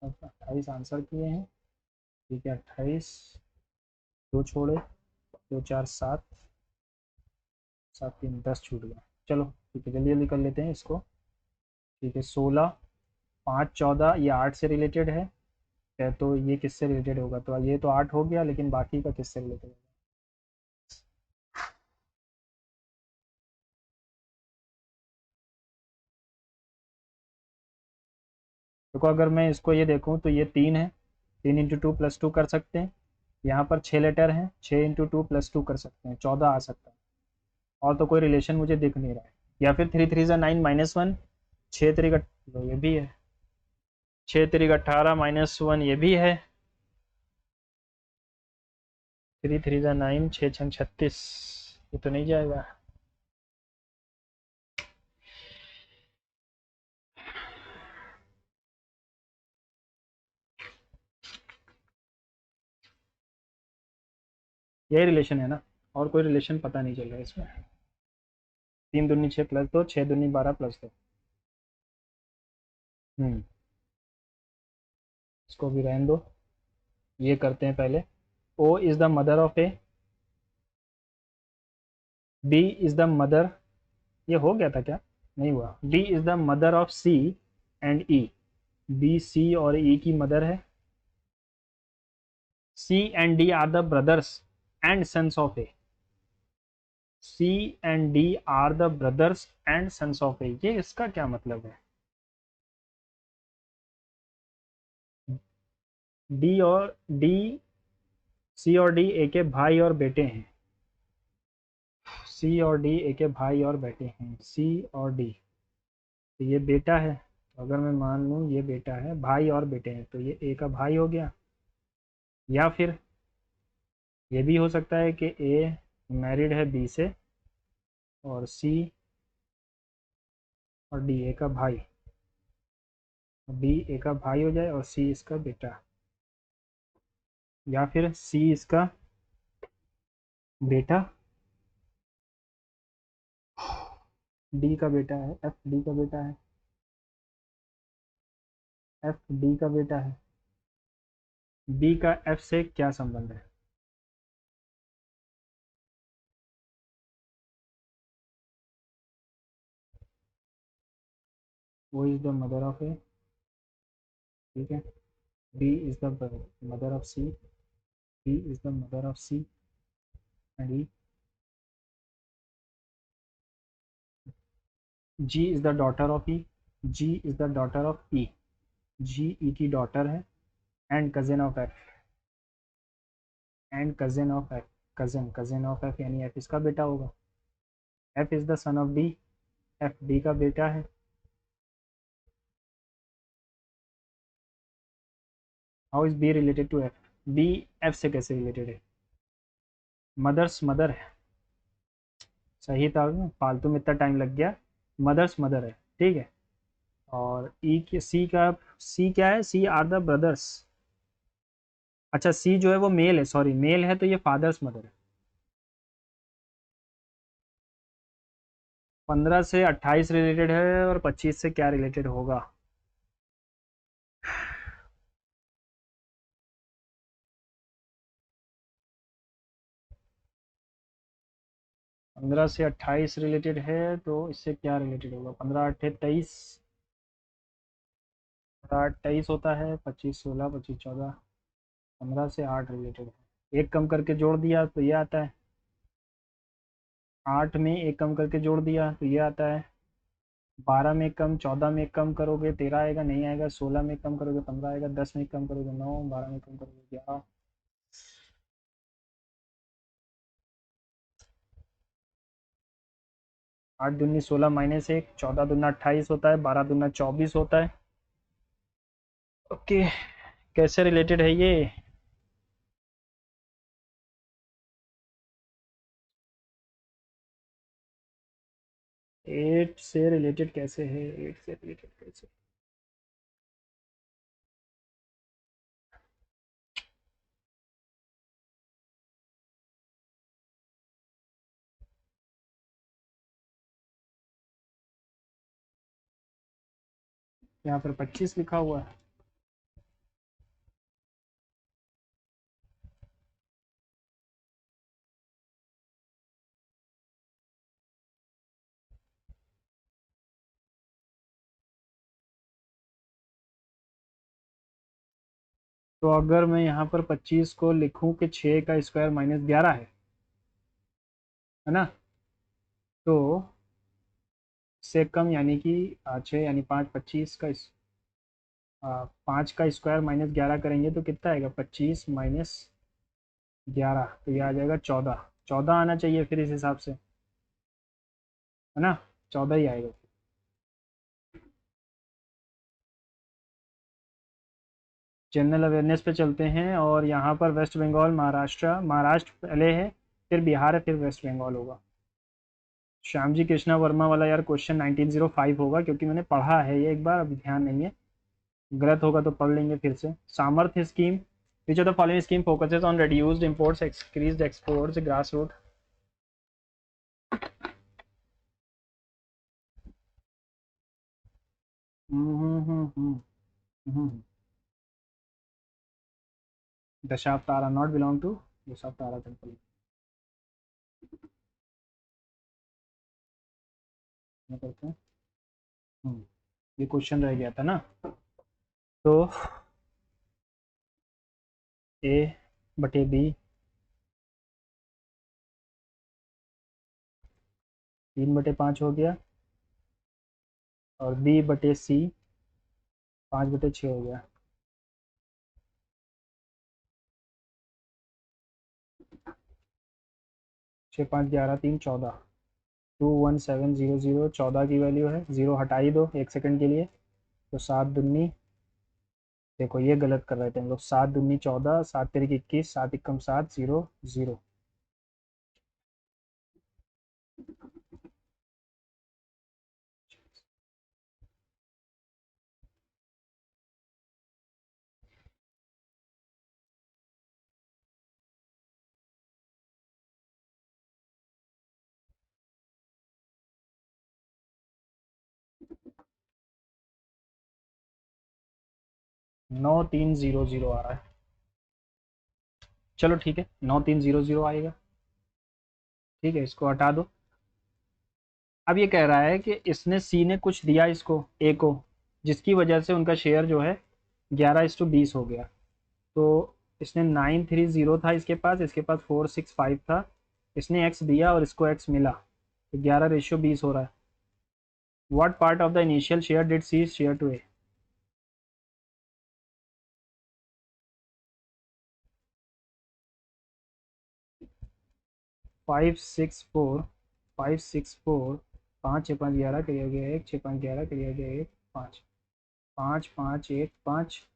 28 आंसर किए हैं, ठीक है। 28, 2 छोड़े, 2, 4, 7, 7, 3, 10 छूट गया। चलो ठीक है, जल्दी जल्दी कर लेते हैं इसको। ठीक है, 16, 5, 14 ये 8 से रिलेटेड है, तो ये किससे रिलेटेड होगा? तो ये तो 8 हो गया, लेकिन बाकी का किससे रिलेटेड होगा? देखो अगर मैं इसको ये देखूँ तो ये 3 है, 3 इंटू 2 प्लस 2 कर सकते हैं। यहाँ पर 6 लेटर हैं, 6 इंटू 2 प्लस 2 कर सकते हैं, 14 आ सकता है। और तो कोई रिलेशन मुझे दिख नहीं रहा है। या फिर 3 3 9 -1, 6 3 का ये भी है, 6 3 18 -1 ये भी है, 3 3 9, 6 6 36, ये तो नहीं जाएगा। यही रिलेशन है ना, और कोई रिलेशन पता नहीं चल रहा है इसमें। 3 दूनी 6 प्लस 2, 6 दूनी 12 प्लस 2। इसको भी रहने दो, ये करते हैं पहले। O is the mother of A, B is the mother, ये हो गया था क्या? नहीं हुआ। B is the mother of C and E, B C और ई की मदर है। C and D are the brothers and sons of A, C and D are the brothers and sons of A, ये इसका क्या मतलब है? D और D, सी और डी ए के भाई और बेटे हैं, सी और डी ए के भाई और बेटे हैं, सी और डी, तो ये बेटा है। तो अगर मैं मान लूँ ये बेटा है, भाई और बेटे हैं, तो ये ए का भाई हो गया। या फिर ये भी हो सकता है कि ए मैरिड है बी से, और सी और डी ए का भाई, बी ए का भाई हो जाए और सी इसका बेटा। या फिर सी इसका बेटा, डी का बेटा है, एफ डी का बेटा है, एफ डी का बेटा है। बी का एफ से क्या संबंध है? O is the mother of A, ठीक है। B is the mother of C, B is the mother of C and E, G is the daughter of E, G is the daughter of E, G E की daughter है, and cousin of F, and cousin of F, cousin cousin of F यानी F इसका बेटा होगा। F is the son of D, F D का बेटा है। How is B related to F, B F से कैसे रिलेटेड है? मदर्स मदर है, सही था, फालतू में इतना टाइम लग गया। मदर्स मदर है, ठीक है। और ई के सी का, सी क्या है? C are the brothers. अच्छा सी जो है वो मेल है, सॉरी मेल है, तो ये फादर्स मदर है। 15 से 28 रिलेटेड है, और 25 से क्या रिलेटेड होगा? 15 से 28 रिलेटेड है, तो इससे क्या रिलेटेड होगा? 15 अट्ठे 23, 23 होता है, 25 16, 25 14, 15 से 8 रिलेटेड है। एक कम करके जोड़ दिया तो ये आता है, 8 में एक कम करके जोड़ दिया तो ये आता है, 12 में कम, 14 में कम करोगे 13 आएगा, नहीं आएगा, 16 में कम करोगे 15 आएगा, 10 में कम करोगे 9, 12 में कम करोगे 11, 8 दूनी 16 माइनस 1, 14 दूना 28 होता है, 12 दूना 24 होता है। ओके, कैसे रिलेटेड है ये? 8 से रिलेटेड कैसे है? 8 से रिलेटेड कैसे? यहाँ पर 25 लिखा हुआ है। तो अगर मैं यहाँ पर 25 को लिखूं कि 6 का स्क्वायर माइनस 11 है ना, तो से कम यानी कि 6 यानी 5, 25 का 5 का स्क्वायर माइनस 11 करेंगे तो कितना आएगा? 25 माइनस 11, तो ये आ जाएगा 14, 14 आना चाहिए फिर इस हिसाब से, है ना, 14 ही आएगा। जनरल अवेयरनेस पे चलते हैं, और यहाँ पर वेस्ट बंगाल, महाराष्ट्र, महाराष्ट्र पहले है, फिर बिहार है, फिर वेस्ट बंगाल होगा। श्याम जी कृष्णा वर्मा वाला यार क्वेश्चन 1905 होगा, क्योंकि मैंने पढ़ा है ये एक बार, अभी ध्यान नहीं है, गलत होगा तो पढ़ लेंगे फिर से। Samarthya scheme, which of the following scheme focuses on reduced imports increased exports grass root? Dashavatara not belong to Dashavatara temple, करते हैं। ये क्वेश्चन रह गया था ना, तो ए बटे बी 3/5 हो गया, और बी बटे सी 5/6 हो गया। 6 5 11 3 14, 21700, 14 की वैल्यू है, जीरो हटा ही दो एक सेकंड के लिए, तो 7 दूनी, देखो ये गलत कर रहे थे हम लोग, 7 दूनी 14, 7 तिरिक 21, 7 एकम 7, 0 0। 9300 आ रहा है, चलो ठीक है 9300 आएगा, ठीक है, इसको हटा दो। अब ये कह रहा है कि इसने सी ने कुछ दिया इसको ए को, जिसकी वजह से उनका शेयर जो है 11:20 हो गया। तो इसने 930 था इसके पास 465 था, इसने एक्स दिया और इसको एक्स मिला, तो 11:20 हो रहा है। What part of the initial share did C share to A? Five six four 5 6 5 11 करिया गया 1 6 5 11 करिया गया 1 5 5 5 1 5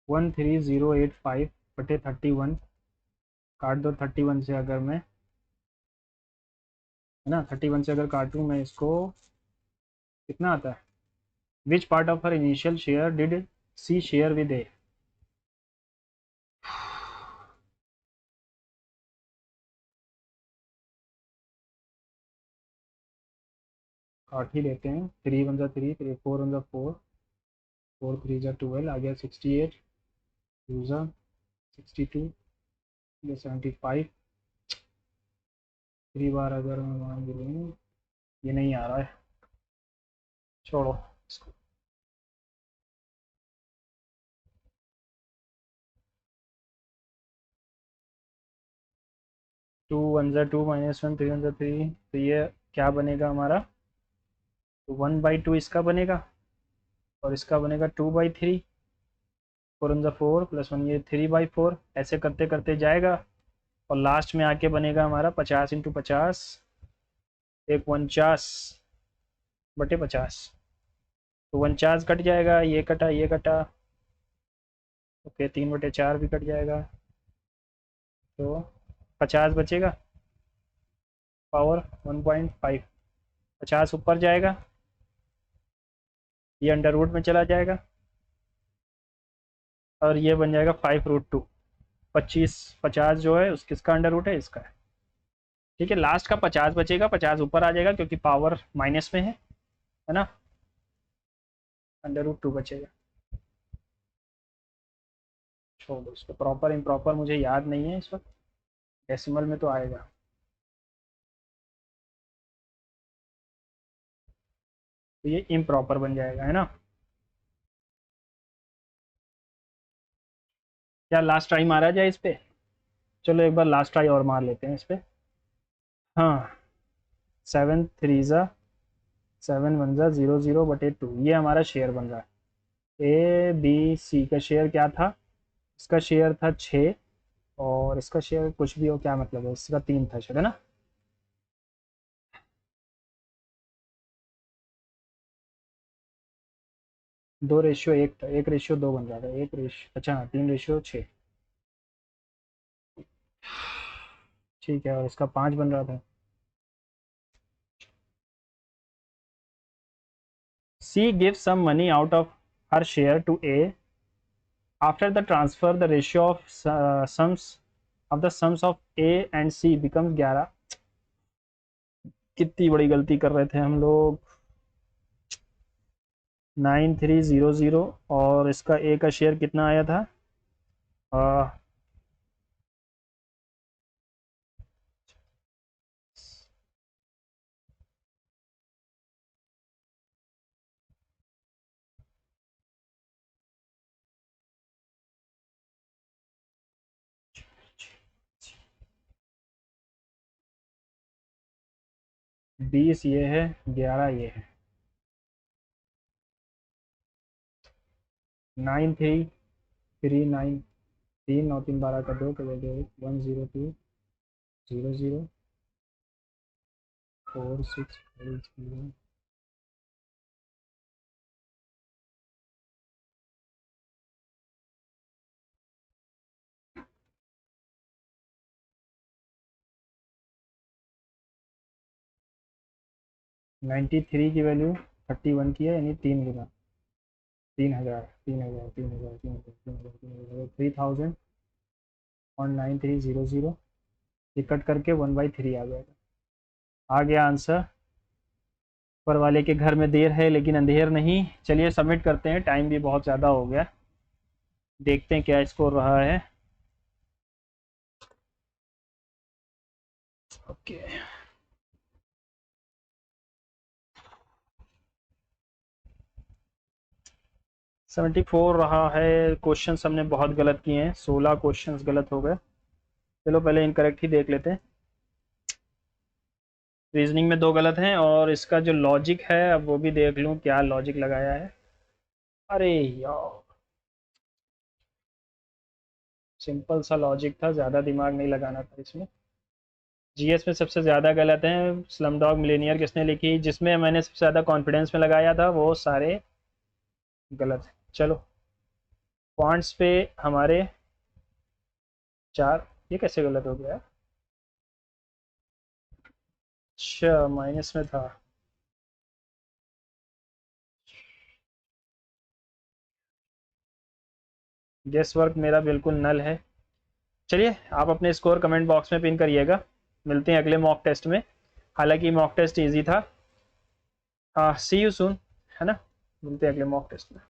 13085 बटे 31, काट दो 31 से, अगर मैं, है ना, 31 से अगर काटूँ मैं इसको, कितना आता है? Which part of her initial share did C share with A? काट ही लेते हैं, 3 1 3 3 4 1 4, 4 3 12, आ गया 68, 2 62, ये 75, 3 बार अगर मैं मान लूँ, ये नहीं आ रहा है, छोड़ो इसको। 2 1 2 -1 3 1 3, तो ये क्या बनेगा हमारा? तो 1/2 इसका बनेगा और इसका बनेगा 2/3, 4 4 +1, ये 3/4, ऐसे करते करते जाएगा और लास्ट में आके बनेगा हमारा 50 × 50, 1 49/50। तो 49 कट जाएगा, ये कटा ये कटा, ओके 3/4 भी कट जाएगा, तो 50 बचेगा, पावर 1.5, 50 ऊपर जाएगा, ये अंडर रूट में चला जाएगा और ये बन जाएगा 5√2। 50 जो है उस किसका अंडर रूट है? इसका है। ठीक है, लास्ट का 50 बचेगा, 50 ऊपर आ जाएगा क्योंकि पावर माइनस में है ना, अंडर रूट 2 बचेगा। छोड़ो इसको, प्रॉपर इम्प्रॉपर मुझे याद नहीं है इस वक्त, डेसिमल में तो आएगा। तो ये इम्प्रॉपर बन जाएगा, है ना। क्या लास्ट ट्राई मारा जाए इस पे? चलो एक बार लास्ट ट्राई और मार लेते हैं इस पे। हाँ, 7 3 7 1 0 0/2, ये हमारा शेयर बन रहा है। ए बी सी का शेयर क्या था? इसका शेयर था 6 और इसका शेयर कुछ भी हो, क्या मतलब है, इसका 3 था शायद, है ना। 2:1 था, 1:2 बन रहा था, 1 अच्छा 3:6। ठीक है, और इसका 5 बन रहा था। सी gives some money out of her share to A. After the transfer, the ratio of sums of A and C becomes 11। कितनी बड़ी गलती कर रहे थे हम लोग। 9300, और इसका ए का शेयर कितना आया था? 20 ये है, 11 ये है। 9339, 3 9 3 12 का 2 कर दो, 102004650। 93 की वैल्यू 31 की है, यानी 3 गुना, 3,000 3,000 3,000 3,000 3,000 3,000 3000 और 9300, ये कट करके 1/3 आ जाएगा। आ गया आंसर ऊपर वाले के घर में देर है लेकिन अंधेर नहीं। चलिए सबमिट करते हैं, टाइम भी बहुत ज़्यादा हो गया। देखते हैं क्या स्कोर रहा है। ओके, 74 रहा है। क्वेश्चन हमने बहुत गलत किए हैं, 16 क्वेश्चंस गलत हो गए। चलो पहले इनकरेक्ट ही देख लेते हैं। रीजनिंग में 2 गलत हैं, और इसका जो लॉजिक है अब वो भी देख लूँ क्या लॉजिक लगाया है। अरे यार, सिंपल सा लॉजिक था, ज़्यादा दिमाग नहीं लगाना था इसमें। जीएस में सबसे ज़्यादा गलत हैं। स्लमडॉग मिलेनियर किसने लिखी, जिसमें मैंने सबसे ज़्यादा कॉन्फिडेंस में लगाया था वो सारे गलत हैं। चलो पॉइंट्स पे हमारे 4, ये कैसे गलत हो गया। अच्छा माइनस में था। गेस वर्क मेरा बिल्कुल नल है। चलिए आप अपने स्कोर कमेंट बॉक्स में पिन करिएगा। मिलते हैं अगले मॉक टेस्ट में। हालांकि मॉक टेस्ट इजी था। हाँ सी यू सून, है ना। मिलते हैं अगले मॉक टेस्ट में।